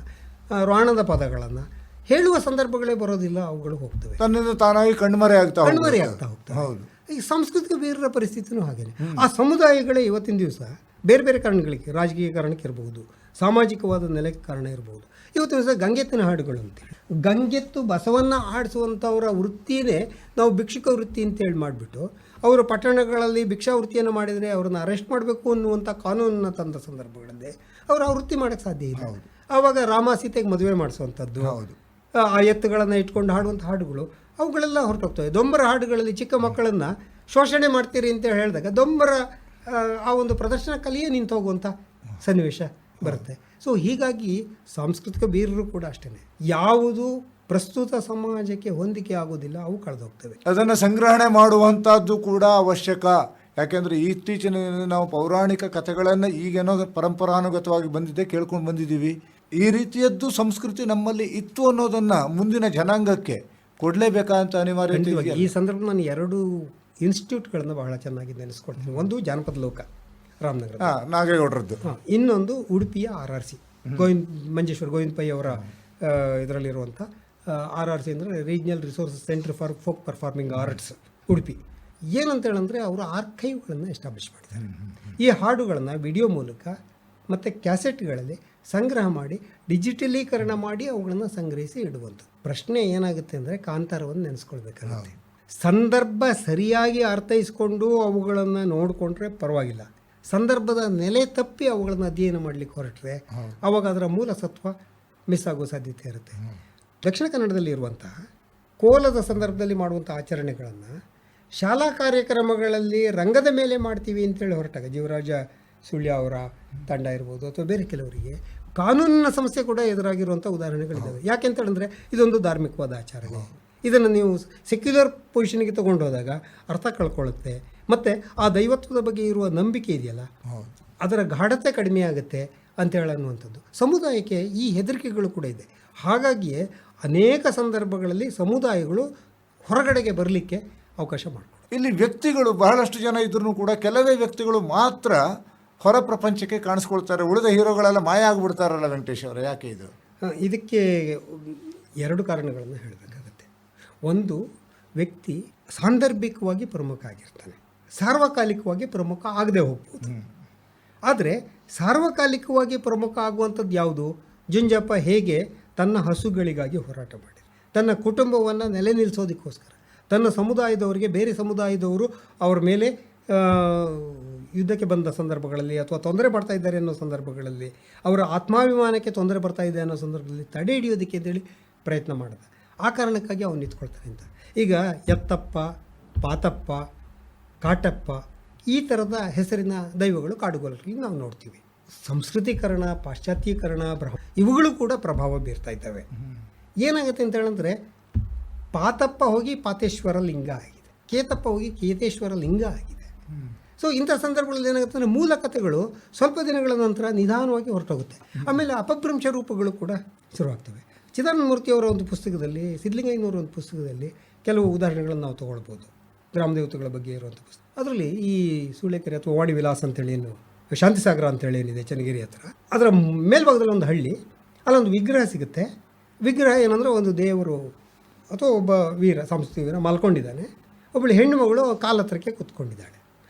ರಾಣದ ಪದಗಳನ್ನು ಹೇಳುವ ಸಂದರ್ಭಗಳೇ ಬರೋದಿಲ್ಲ, ಅವುಗಳು ಹೋಗ್ತವೆ, ತನ್ನಿಂದ ತಾನಾಗಿ ಕಣ್ಮರೆ ಆಗ್ತಾ ಹೋಗ್ತವೆ. ಹೌದು. ಈ ಸಾಂಸ್ಕೃತಿಕ ವೀರರ ಪರಿಸ್ಥಿತಿನೂ ಹಾಗೇನೆ. ಆ ಸಮುದಾಯಗಳೇ ಇವತ್ತಿನ ದಿವಸ ಬೇರೆ ಬೇರೆ ಕಾರಣಗಳಿಗೆ, ರಾಜಕೀಯ ಕಾರಣಕ್ಕೆ ಇರಬಹುದು, ಸಾಮಾಜಿಕವಾದ ನೆಲೆಗೆ ಕಾರಣ ಇರಬಹುದು. ಇವತ್ತಿನ ದಿವಸ ಗಂಗೆತ್ತಿನ ಹಾಡುಗಳು ಅಂತೇಳಿ, ಗಂಗೆತ್ತು ಬಸವನ್ನ ಆಡಿಸುವಂಥವರ ವೃತ್ತಿನೇ ನಾವು ಭಿಕ್ಷುಕ ವೃತ್ತಿ ಅಂತೇಳಿ ಮಾಡಿಬಿಟ್ಟು ಅವರು ಪಟ್ಟಣಗಳಲ್ಲಿ ಭಿಕ್ಷಾ ವೃತ್ತಿಯನ್ನು ಮಾಡಿದರೆ ಅವ್ರನ್ನ ಅರೆಸ್ಟ್ ಮಾಡಬೇಕು ಅನ್ನುವಂಥ ಕಾನೂನನ್ನು ತಂದ ಸಂದರ್ಭಗಳಲ್ಲಿ ಅವರು ಆ ವೃತ್ತಿ ಮಾಡೋಕ್ಕೆ ಸಾಧ್ಯ ಇಲ್ಲ. ಆವಾಗ ರಾಮ ಸೀತೆಗೆ ಮದುವೆ ಮಾಡಿಸುವಂಥದ್ದು, ಆ ಎತ್ತುಗಳನ್ನು ಇಟ್ಕೊಂಡು ಹಾಡುವಂಥ ಹಾಡುಗಳು ಅವುಗಳೆಲ್ಲ ಹೊರಟೋಗ್ತವೆ. ದೊಂಬರ ಹಾಡುಗಳಲ್ಲಿ ಚಿಕ್ಕ ಮಕ್ಕಳನ್ನು ಶೋಷಣೆ ಮಾಡ್ತೀರಿ ಅಂತ ಹೇಳಿದಾಗ ದೊಂಬರ ಆ ಒಂದು ಪ್ರದರ್ಶನ ಕಲಿಯೇ ನಿಂತು ಹೋಗುವಂಥ ಸನ್ನಿವೇಶ ಬರುತ್ತೆ. ಸೊ ಹೀಗಾಗಿ ಸಾಂಸ್ಕೃತಿಕ ಬೀರರು ಕೂಡ ಅಷ್ಟೇ, ಯಾವುದು ಪ್ರಸ್ತುತ ಸಮಾಜಕ್ಕೆ ಹೊಂದಿಕೆ ಆಗೋದಿಲ್ಲ ಅವು ಕಳೆದೋಗ್ತವೆ. ಅದನ್ನು ಸಂಗ್ರಹಣೆ ಮಾಡುವಂಥದ್ದು ಕೂಡ ಅವಶ್ಯಕ. ಯಾಕೆಂದರೆ ಇತ್ತೀಚಿನ ನಾವು ಪೌರಾಣಿಕ ಕಥೆಗಳನ್ನು ಈಗೇನೋ ಪರಂಪರಾನುಗತವಾಗಿ ಬಂದಿದ್ದೆ ಕೇಳ್ಕೊಂಡು ಬಂದಿದ್ದೀವಿ. ಈ ರೀತಿಯದ್ದು ಸಂಸ್ಕೃತಿ ನಮ್ಮಲ್ಲಿ ಇತ್ತು ಅನ್ನೋದನ್ನು ಮುಂದಿನ ಜನಾಂಗಕ್ಕೆ ಕೊಡಲೇಬೇಕಂತ ಅನಿವಾರ್ಯತೆ. ಈ ಸಂದರ್ಭ ನಾನು 2 ಇನ್ಸ್ಟಿಟ್ಯೂಟ್ಗಳನ್ನು ಬಹಳ ಚೆನ್ನಾಗಿ ನೆನೆಸ್ಕೊಳ್ತೀನಿ. ಒಂದು ಜಾನಪದ ಲೋಕ ರಾಮನಗರ ನಾಗೇಗೌಡರದ್ದು, ಇನ್ನೊಂದು ಉಡುಪಿಯ RRC ಮಂಜೇಶ್ವರ ಗೋವಿಂದ ಪೈ ಅವರ ಇದರಲ್ಲಿರುವಂಥ RRC ಅಂದರೆ regional resource centre for folk performing arts Udupi. ಏನಂತೇಳಂದರೆ ಅವರು ಆರ್ಕೈವ್ಗಳನ್ನು ಎಸ್ಟಾಬ್ಲಿಷ್ ಮಾಡಿದ್ದಾರೆ. ಈ ಹಾಡುಗಳನ್ನು ವಿಡಿಯೋ ಮೂಲಕ ಮತ್ತು ಕ್ಯಾಸೆಟ್ಗಳಲ್ಲಿ ಸಂಗ್ರಹ ಮಾಡಿ ಡಿಜಿಟಲೀಕರಣ ಮಾಡಿ ಅವುಗಳನ್ನು ಸಂಗ್ರಹಿಸಿ ಇಡುವಂಥ. ಪ್ರಶ್ನೆ ಏನಾಗುತ್ತೆ ಅಂದರೆ ಕಾಂತಾರವನ್ನು ನೆನೆಸ್ಕೊಳ್ಬೇಕಾಗುತ್ತೆ. ಸಂದರ್ಭ ಸರಿಯಾಗಿ ಅರ್ಥೈಸ್ಕೊಂಡು ಅವುಗಳನ್ನು ನೋಡಿಕೊಂಡ್ರೆ ಪರವಾಗಿಲ್ಲ. ಸಂದರ್ಭದ ನೆಲೆ ತಪ್ಪಿ ಅವುಗಳನ್ನು ಅಧ್ಯಯನ ಮಾಡಲಿಕ್ಕೆ ಹೊರಟ್ರೆ ಅವಾಗ ಅದರ ಮೂಲ ಸತ್ವ ಮಿಸ್ ಆಗೋ ಸಾಧ್ಯತೆ ಇರುತ್ತೆ. ದಕ್ಷಿಣ ಕನ್ನಡದಲ್ಲಿ ಇರುವಂತಹ ಕೋಲದ ಸಂದರ್ಭದಲ್ಲಿ ಮಾಡುವಂಥ ಆಚರಣೆಗಳನ್ನು ಶಾಲಾ ಕಾರ್ಯಕ್ರಮಗಳಲ್ಲಿ ರಂಗದ ಮೇಲೆ ಮಾಡ್ತೀವಿ ಅಂತೇಳಿ ಹೊರಟಾಗ ಜೀವರಾಜ ಸುಳ್ಯ ಅವರ ತಂಡ ಇರ್ಬೋದು ಅಥವಾ ಬೇರೆ ಕೆಲವರಿಗೆ ಕಾನೂನಿನ ಸಮಸ್ಯೆ ಕೂಡ ಎದುರಾಗಿರುವಂಥ ಉದಾಹರಣೆಗಳಿದ್ದಾವೆ. ಯಾಕೆಂತೇಳಿದ್ರೆ ಇದೊಂದು ಧಾರ್ಮಿಕವಾದ ಆಚರಣೆ, ಇದನ್ನು ನೀವು ಸೆಕ್ಯುಲರ್ ಪೊಸಿಷನ್ಗೆ ತೊಗೊಂಡು ಹೋದಾಗ ಅರ್ಥ ಕಳ್ಕೊಳ್ಳುತ್ತೆ. ಮತ್ತು ಆ ದೈವತ್ವದ ಬಗ್ಗೆ ಇರುವ ನಂಬಿಕೆ ಇದೆಯಲ್ಲ ಅದರ ಗಾಢತೆ ಕಡಿಮೆ ಆಗುತ್ತೆ ಅಂತ ಹೇಳುವಂಥದ್ದು. ಸಮುದಾಯಕ್ಕೆ ಈ ಹೆದರಿಕೆಗಳು ಕೂಡ ಇದೆ. ಹಾಗಾಗಿಯೇ ಅನೇಕ ಸಂದರ್ಭಗಳಲ್ಲಿ ಸಮುದಾಯಗಳು ಹೊರಗಡೆಗೆ ಬರಲಿಕ್ಕೆ ಅವಕಾಶ ಮಾಡಿಕೊಡು. ಇಲ್ಲಿ ವ್ಯಕ್ತಿಗಳು ಬಹಳಷ್ಟು ಜನ ಇದ್ರೂ ಕೂಡ ಕೆಲವೇ ವ್ಯಕ್ತಿಗಳು ಮಾತ್ರ ಹೊರ ಪ್ರಪಂಚಕ್ಕೆ ಕಾಣಿಸ್ಕೊಳ್ತಾರೆ, ಉಳಿದ ಹೀರೋಗಳೆಲ್ಲ ಮಾಯ ಆಗಿಬಿಡ್ತಾರಲ್ಲ ವೆಂಕಟೇಶ್ ಅವರೇ, ಯಾಕೆ ಇದು? ಇದಕ್ಕೆ 2 ಕಾರಣಗಳನ್ನು ಹೇಳಬೇಕಾಗತ್ತೆ. ಒಂದು, ವ್ಯಕ್ತಿ ಸಾಂದರ್ಭಿಕವಾಗಿ ಪ್ರಮುಖ ಆಗಿರ್ತಾನೆ, ಸಾರ್ವಕಾಲಿಕವಾಗಿ ಪ್ರಮುಖ ಆಗದೆ ಹೋಗ್ಬೋದು. ಆದರೆ ಸಾರ್ವಕಾಲಿಕವಾಗಿ ಪ್ರಮುಖ ಆಗುವಂಥದ್ದು ಯಾವುದು? ಜುಂಜಪ್ಪ ಹೇಗೆ ತನ್ನ ಹಸುಗಳಿಗಾಗಿ ಹೋರಾಟ ಮಾಡಿ ತನ್ನ ಕುಟುಂಬವನ್ನು ನೆಲೆ ನಿಲ್ಲಿಸೋದಕ್ಕೋಸ್ಕರ ತನ್ನ ಸಮುದಾಯದವರಿಗೆ ಬೇರೆ ಸಮುದಾಯದವರು ಅವರ ಮೇಲೆ ಯುದ್ಧಕ್ಕೆ ಬಂದ ಸಂದರ್ಭಗಳಲ್ಲಿ ಅಥವಾ ತೊಂದರೆ ಬರ್ತಾ ಇದ್ದಾರೆ ಅನ್ನೋ ಸಂದರ್ಭಗಳಲ್ಲಿ ಅವರ ಆತ್ಮಾಭಿಮಾನಕ್ಕೆ ತೊಂದರೆ ಬರ್ತಾ ಇದೆ ಅನ್ನೋ ಸಂದರ್ಭದಲ್ಲಿ ತಡೆ ಹಿಡಿಯೋದಕ್ಕೆ ಅಂತೇಳಿ ಪ್ರಯತ್ನ ಮಾಡಿದ. ಆ ಕಾರಣಕ್ಕಾಗಿ ಅವನು ನಿಂತ್ಕೊಳ್ತಾನೆ ಅಂತ. ಈಗ ಎತ್ತಪ್ಪ, ಪಾತಪ್ಪ, ಕಾಟಪ್ಪ ಈ ಥರದ ಹೆಸರಿನ ದೈವಗಳು ಕಾಡುಗೋಲರಲ್ಲಿ ನಾವು ನೋಡ್ತೀವಿ. ಸಂಸ್ಕೃತೀಕರಣ, ಪಾಶ್ಚಾತ್ಯೀಕರಣ, ಇವುಗಳು ಕೂಡ ಪ್ರಭಾವ ಬೀರ್ತಾ ಇದ್ದಾವೆ. ಏನಾಗುತ್ತೆ ಅಂತ ಹೇಳಿದ್ರೆ ಪಾತಪ್ಪ ಹೋಗಿ ಪಾತೇಶ್ವರ ಲಿಂಗ ಆಗಿದೆ, ಕೇತಪ್ಪ ಹೋಗಿ ಕೇತೇಶ್ವರ ಲಿಂಗ ಆಗಿದೆ. ಸೊ ಇಂಥ ಸಂದರ್ಭಗಳಲ್ಲಿ ಏನಾಗುತ್ತೆ ಅಂದರೆ ಮೂಲ ಕಥೆಗಳು ಸ್ವಲ್ಪ ದಿನಗಳ ನಂತರ ನಿಧಾನವಾಗಿ ಹೊರಟೋಗುತ್ತೆ. ಆಮೇಲೆ ಅಪಭ್ರಂಶ ರೂಪಗಳು ಕೂಡ ಶುರುವಾಗ್ತವೆ. ಚಿದಾನಂದ ಮೂರ್ತಿಯವರ ಒಂದು ಪುಸ್ತಕದಲ್ಲಿ, ಸಿದ್ಧಲಿಂಗಯ್ಯನವರ ಒಂದು ಪುಸ್ತಕದಲ್ಲಿ ಕೆಲವು ಉದಾಹರಣೆಗಳನ್ನು ನಾವು ತೊಗೊಳ್ಬೋದು. ಗ್ರಾಮದೇವತೆಗಳ ಬಗ್ಗೆ ಇರುವಂಥ ಪುಸ್ತಕ. ಅದರಲ್ಲಿ ಈ ಸೂಳೆಕೆರೆ ಅಥವಾ ವಾಡಿ ವಿಲಾಸ ಅಂತೇಳಿ ಏನು ಶಾಂತಿಸಾಗರ ಅಂತೇಳಿ ಏನಿದೆ ಚನ್ನಗಿರಿ ಹತ್ರ, ಅದರ ಮೇಲ್ಭಾಗದಲ್ಲಿ ಒಂದು ಹಳ್ಳಿ, ಅಲ್ಲೊಂದು ವಿಗ್ರಹ ಸಿಗುತ್ತೆ. ವಿಗ್ರಹ ಏನಂದರೆ ಒಂದು ದೇವರು ಅಥವಾ ಒಬ್ಬ ವೀರ ಸಾಂಸ್ಕೃತಿಕ ವೀರ ಮಲ್ಕೊಂಡಿದ್ದಾನೆ, ಒಬ್ಬಳು ಹೆಣ್ಣು ಮಗಳು ಕಾಲ ಹತ್ರಕ್ಕೆ ಕೂತ್ಕೊಂಡಿದ್ದಾಳೆ.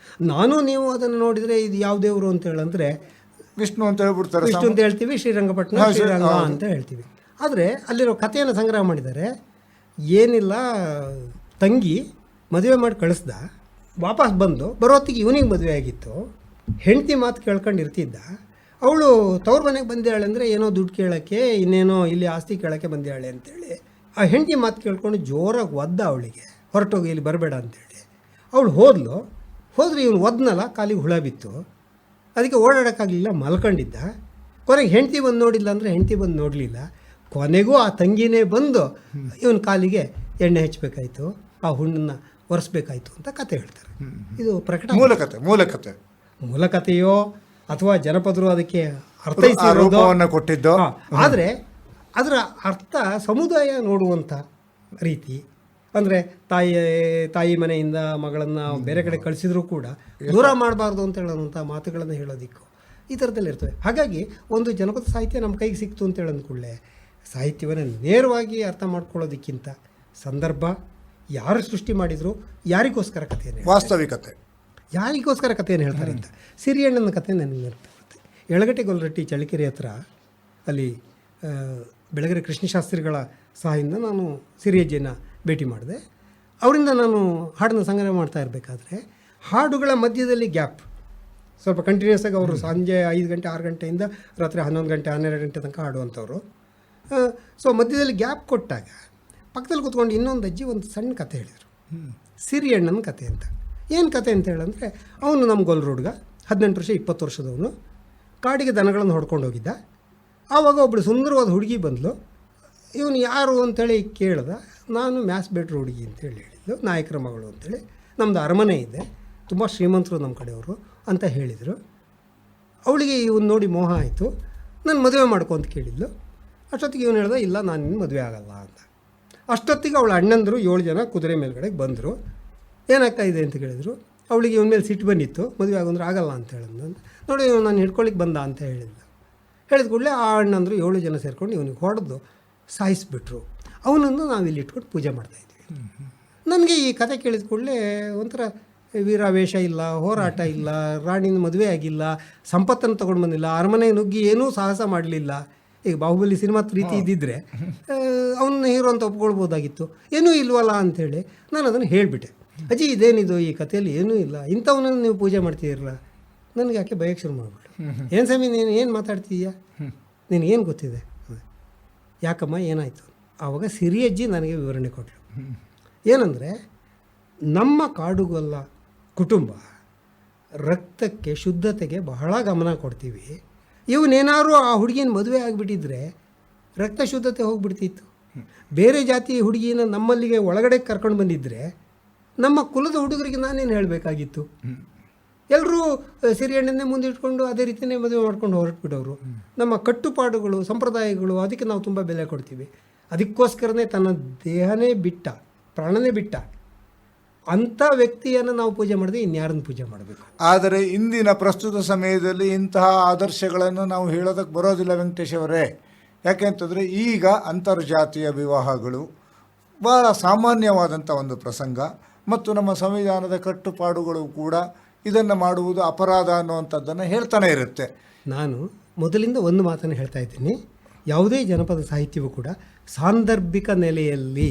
ನಾನು ನೀವು ಅದನ್ನು ನೋಡಿದರೆ ಇದು ಯಾವ ದೇವರು ಅಂತ ಹೇಳಂದರೆ ವಿಷ್ಣು ಅಂತ ಹೇಳ್ಬಿಡ್ತಾರೆ, ವಿಷ್ಣು ಅಂತ ಹೇಳ್ತೀವಿ, ಶ್ರೀರಂಗಪಟ್ಟಣ ಶ್ರೀರಂಗ ಅಂತ ಹೇಳ್ತೀವಿ. ಆದರೆ ಅಲ್ಲಿರೋ ಕಥೆಯನ್ನು ಸಂಗ್ರಹ ಮಾಡಿದ್ದಾರೆ. ಏನಿಲ್ಲ, ತಂಗಿ ಮದುವೆ ಮಾಡಿ ಕಳಿಸ್ದ, ವಾಪಸ್ ಬಂದು ಬರೋತ್ತಿಗೆ ಇವನಿಗೆ ಮದುವೆ ಆಗಿತ್ತು, ಹೆಂಡತಿ ಮಾತು ಕೇಳ್ಕೊಂಡು ಇರ್ತಿದ್ದ. ಅವಳು ತವ್ರ ಮನೆಗೆ ಬಂದಿದ್ದಾಳೆ ಅಂದರೆ ಏನೋ ದುಡ್ಡು ಕೇಳೋಕ್ಕೆ, ಇನ್ನೇನೋ ಇಲ್ಲಿ ಆಸ್ತಿ ಕೇಳೋಕ್ಕೆ ಬಂದಿದ್ದಾಳೆ ಅಂತೇಳಿ ಆ ಹೆಂಡತಿ ಮಾತು ಕೇಳ್ಕೊಂಡು ಜೋರಾಗಿ ಒದ್ದ ಅವಳಿಗೆ, ಹೊರಟೋಗಿ ಇಲ್ಲಿ ಬರಬೇಡ ಅಂತೇಳಿ. ಅವಳು ಹೋದ್ರೆ ಇವನು ಒದ್ನಲ್ಲ, ಕಾಲಿಗೆ ಹುಳ ಬಿತ್ತು, ಅದಕ್ಕೆ ಓಡಾಡೋಕ್ಕಾಗಲಿಲ್ಲ, ಮಲ್ಕೊಂಡಿದ್ದ. ಕೊನೆಗೆ ಹೆಂಡತಿ ಬಂದು ನೋಡಿಲ್ಲ ಅಂದರೆ ಹೆಂಡತಿ ಬಂದು ನೋಡಲಿಲ್ಲ. ಕೊನೆಗೂ ಆ ತಂಗಿನೇ ಬಂದು ಇವನ ಕಾಲಿಗೆ ಎಣ್ಣೆ ಹಚ್ಚಬೇಕಾಯ್ತು, ಆ ಹುಣ್ಣನ್ನು ಒರೆಸ್ಬೇಕಾಯ್ತು ಅಂತ ಕತೆ ಹೇಳ್ತಾರೆ. ಇದು ಪ್ರಕಟ ಮೂಲಕತೆಯೋ ಅಥವಾ ಜನಪದರು ಅದಕ್ಕೆ ಅರ್ಥೈಸಿರೋದು ಕೊಟ್ಟಿದ್ದು. ಆದರೆ ಅದರ ಅರ್ಥ ಸಮುದಾಯ ನೋಡುವಂಥ ರೀತಿ. ಅಂದರೆ ತಾಯಿ ಮನೆಯಿಂದ ಮಗಳನ್ನು ಬೇರೆ ಕಡೆ ಕಳಿಸಿದ್ರು ಕೂಡ ದೂರ ಮಾಡಬಾರ್ದು ಅಂತ ಹೇಳೋಂಥ ಮಾತುಗಳನ್ನು ಹೇಳೋದಿಕ್ಕೂ ಈ ಥರದಲ್ಲಿ ಇರ್ತವೆ. ಹಾಗಾಗಿ ಒಂದು ಜನಪದ ಸಾಹಿತ್ಯ ನಮ್ಮ ಕೈಗೆ ಸಿಕ್ತು ಅಂತ ಹೇಳೋದು ಕೂಡಲೇ ಸಾಹಿತ್ಯವನ್ನು ನೇರವಾಗಿ ಅರ್ಥ ಮಾಡ್ಕೊಳ್ಳೋದಕ್ಕಿಂತ ಸಂದರ್ಭ, ಯಾರು ಸೃಷ್ಟಿ ಮಾಡಿದ್ರು, ಯಾರಿಗೋಸ್ಕರ ಕಥೆಯನ್ನು, ವಾಸ್ತವಿಕತೆ ಯಾರಿಗೋಸ್ಕರ ಕಥೆಯನ್ನು ಹೇಳ್ತಾರೆ ಅಂತ. ಸಿರಿಯಣ್ಣನ ಕಥೆ ನನಗೆ ನೆನಪಾಗುತ್ತೆ. ಎಳಗಟ್ಟೆ ಗೊಲ್ಲರಟ್ಟಿ ಚಳ್ಳಕೆರೆ ಹತ್ರ ಅಲ್ಲಿ ಬೆಳಗೆರೆ ಕೃಷ್ಣಶಾಸ್ತ್ರಿಗಳ ಸಹಾಯದಿಂದ ನಾನು ಸಿರಿಯಜ್ಜಿಯನ್ನು ಭೇಟಿ ಮಾಡಿದೆ. ಅವರಿಂದ ನಾನು ಹಾಡನ್ನು ಸಂಗ್ರಹ ಮಾಡ್ತಾ ಇರಬೇಕಾದ್ರೆ ಹಾಡುಗಳ ಮಧ್ಯದಲ್ಲಿ ಗ್ಯಾಪ್ ಸ್ವಲ್ಪ ಕಂಟಿನ್ಯೂಸ್ ಆಗಿ ಅವರು ಸಂಜೆ 5 ಗಂಟೆ 6 ಗಂಟೆಯಿಂದ ರಾತ್ರಿ 11 ಗಂಟೆ 12 ಗಂಟೆ ತನಕ ಹಾಡುವಂಥವ್ರು. ಸೊ ಮಧ್ಯದಲ್ಲಿ ಗ್ಯಾಪ್ ಕೊಟ್ಟಾಗ ಪಕ್ಕದಲ್ಲಿ ಕೂತ್ಕೊಂಡು ಇನ್ನೊಂದು ಅಜ್ಜಿ ಒಂದು ಸಣ್ಣ ಕತೆ ಹೇಳಿದರು, ಸಿರಿಯಣ್ಣನ ಕತೆ ಅಂತ. ಏನು ಕತೆ ಅಂತ ಹೇಳಂದರೆ, ಅವನು ನಮ್ಮ ಗೊಲ್ಲರ ಹುಡುಗ, 18 ವರ್ಷ 20 ವರ್ಷದವನು, ಕಾಡಿಗೆ ದನಗಳನ್ನು ಹೊಡ್ಕೊಂಡು ಹೋಗಿದ್ದ. ಆವಾಗ ಒಬ್ಬಳು ಸುಂದರವಾದ ಹುಡುಗಿ ಬಂದಳು. ಇವನು ಯಾರು ಅಂತೇಳಿ ಕೇಳ್ದ. ನಾನು ಮ್ಯಾಸ್ ಬೇಟ್ರು ಹುಡುಗಿ ಅಂತೇಳಿ ಹೇಳಿದ್ಲು, ನಾಯಕರ ಮಗಳು ಅಂತೇಳಿ. ನಮ್ಮದು ಅರಮನೆ ಇದೆ, ತುಂಬ ಶ್ರೀಮಂತರು ನಮ್ಮ ಕಡೆಯವರು ಅಂತ ಹೇಳಿದರು. ಅವಳಿಗೆ ಇವನು ನೋಡಿ ಮೋಹ ಆಯಿತು. ನಾನು ಮದುವೆ ಮಾಡ್ಕೊ ಅಂತ ಕೇಳಿದ್ಲು. ಅಷ್ಟೊತ್ತಿಗೆ ಇವನು ಹೇಳ್ದ, ಇಲ್ಲ ನಾನು ಇನ್ನು ಮದುವೆ ಆಗಲ್ಲ ಅಂತ. ಅಷ್ಟೊತ್ತಿಗೆ ಅವಳ ಅಣ್ಣಂದರು 7 ಜನ ಕುದುರೆ ಮೇಲ್ಗಡೆಗೆ ಬಂದರು. ಏನಾಗ್ತಾಯಿದೆ ಅಂತ ಕೇಳಿದರು. ಅವಳಿಗೆ ಇವನ ಮೇಲೆ ಸಿಟ್ಟು ಬಂದಿತ್ತು, ಮದುವೆ ಆಗೋಂದ್ರೆ ಆಗಲ್ಲ ಅಂತ ಹೇಳಿದ್ನು. ನೋಡಿ ನಾನು ಹಿಡ್ಕೊಳ್ಳಿಕ್ಕೆ ಬಂದ ಅಂತ ಹೇಳಿದ ಕೂಡಲೇ ಆ ಅಣ್ಣಂದರು 7 ಜನ ಸೇರ್ಕೊಂಡು ಇವನಿಗೆ ಹೊಡೆದು ಸಾಯಿಸಿಬಿಟ್ರು. ಅವನನ್ನು ನಾವಿಲ್ಲಿ ಇಟ್ಕೊಂಡು ಪೂಜೆ ಮಾಡ್ತಾಯಿದ್ವಿ. ನನಗೆ ಈ ಕತೆ ಕೇಳಿದ ಕೂಡಲೇ ಒಂಥರ ವೀರಾವೇಶ ಇಲ್ಲ, ಹೋರಾಟ ಇಲ್ಲ, ರಾಣಿನ ಮದುವೆ ಆಗಿಲ್ಲ, ಸಂಪತ್ತನ್ನು ತೊಗೊಂಡು ಬಂದಿಲ್ಲ, ಅರಮನೆಗೆ ನುಗ್ಗಿ ಏನೂ ಸಾಹಸ ಮಾಡಲಿಲ್ಲ. ಈಗ ಬಾಹುಬಲಿ ಸಿನಿಮಾ ರೀತಿ ಇದ್ದಿದ್ದರೆ ಅವನ್ನ ಹೀರೋ ಅಂತ ಒಪ್ಕೊಳ್ಬೋದಾಗಿತ್ತು. ಏನೂ ಇಲ್ವಲ್ಲ ಅಂಥೇಳಿ ನಾನು ಅದನ್ನು ಹೇಳಿಬಿಟ್ಟೆ. ಅಜ್ಜಿ ಇದೇನಿದು, ಈ ಕಥೆಯಲ್ಲಿ ಏನೂ ಇಲ್ಲ, ಇಂಥವನನ್ನು ನೀವು ಪೂಜೆ ಮಾಡ್ತೀರಲ್ಲ. ನನಗೆ ಯಾಕೆ ಭಯಕ್ಕೆ ಶುರು ಮಾಡಿಬಿಟ್ಟು, ಏನು ಸ್ವಾಮಿ ನೀನು ಏನು ಮಾತಾಡ್ತೀಯಾ, ನಿನಗೇನು ಗೊತ್ತಿದೆ, ಯಾಕಮ್ಮ ಏನಾಯಿತು? ಆವಾಗ ಸಿರಿಯಜ್ಜಿ ನನಗೆ ವಿವರಣೆ ಕೊಟ್ಟಳು. ಏನಂದರೆ, ನಮ್ಮ ಕಾಡುಗೊಲ್ಲ ಕುಟುಂಬ ರಕ್ತಕ್ಕೆ ಶುದ್ಧತೆಗೆ ಬಹಳ ಗಮನ ಕೊಡ್ತೀವಿ. ಇವನೇನಾದ್ರು ಆ ಹುಡುಗಿನ ಮದುವೆ ಆಗಿಬಿಟ್ಟಿದ್ರೆ ರಕ್ತ ಶುದ್ಧತೆ ಹೋಗಿಬಿಡ್ತಿತ್ತು. ಬೇರೆ ಜಾತಿ ಹುಡುಗಿನ ನಮ್ಮಲ್ಲಿಗೆ ಒಳಗಡೆ ಕರ್ಕೊಂಡು ಬಂದಿದ್ದರೆ ನಮ್ಮ ಕುಲದ ಹುಡುಗರಿಗೆ ನಾನೇನು ಹೇಳಬೇಕಾಗಿತ್ತು? ಎಲ್ಲರೂ ಸಿರಿಯಣ್ಣನ್ನೇ ಮುಂದಿಟ್ಕೊಂಡು ಅದೇ ರೀತಿಯೇ ಮದುವೆ ಮಾಡ್ಕೊಂಡು ಹೊರಟ್ಬಿಟ್ಟವರು. ನಮ್ಮ ಕಟ್ಟುಪಾಡುಗಳು, ಸಂಪ್ರದಾಯಗಳು, ಅದಕ್ಕೆ ನಾವು ತುಂಬ ಬೆಲೆ ಕೊಡ್ತೀವಿ. ಅದಕ್ಕೋಸ್ಕರನೇ ತನ್ನ ದೇಹನೇ ಬಿಟ್ಟ, ಪ್ರಾಣನೇ ಬಿಟ್ಟ ಅಂಥ ವ್ಯಕ್ತಿಯನ್ನು ನಾವು ಪೂಜೆ ಮಾಡಿದ್ರೆ ಇನ್ಯಾರನ್ನು ಪೂಜೆ ಮಾಡಬೇಕು? ಆದರೆ ಇಂದಿನ ಪ್ರಸ್ತುತ ಸಮಯದಲ್ಲಿ ಇಂತಹ ಆದರ್ಶಗಳನ್ನು ನಾವು ಹೇಳೋದಕ್ಕೆ ಬರೋದಿಲ್ಲ ವೆಂಕಟೇಶ್ ಅವರೇ. ಯಾಕೆಂತಂದರೆ ಈಗ ಅಂತರ್ಜಾತೀಯ ವಿವಾಹಗಳು ಭಾಳ ಸಾಮಾನ್ಯವಾದಂಥ ಒಂದು ಪ್ರಸಂಗ ಮತ್ತು ನಮ್ಮ ಸಂವಿಧಾನದ ಕಟ್ಟುಪಾಡುಗಳು ಕೂಡ ಇದನ್ನು ಮಾಡುವುದು ಅಪರಾಧ ಅನ್ನುವಂಥದ್ದನ್ನು ಹೇಳ್ತಾನೆ ಇರುತ್ತೆ. ನಾನು ಮೊದಲಿಂದ ಒಂದು ಮಾತನ್ನು ಹೇಳ್ತಾ ಇದ್ದೀನಿ, ಯಾವುದೇ ಜನಪದ ಸಾಹಿತ್ಯವೂ ಕೂಡ ಸಾಂದರ್ಭಿಕ ನೆಲೆಯಲ್ಲಿ,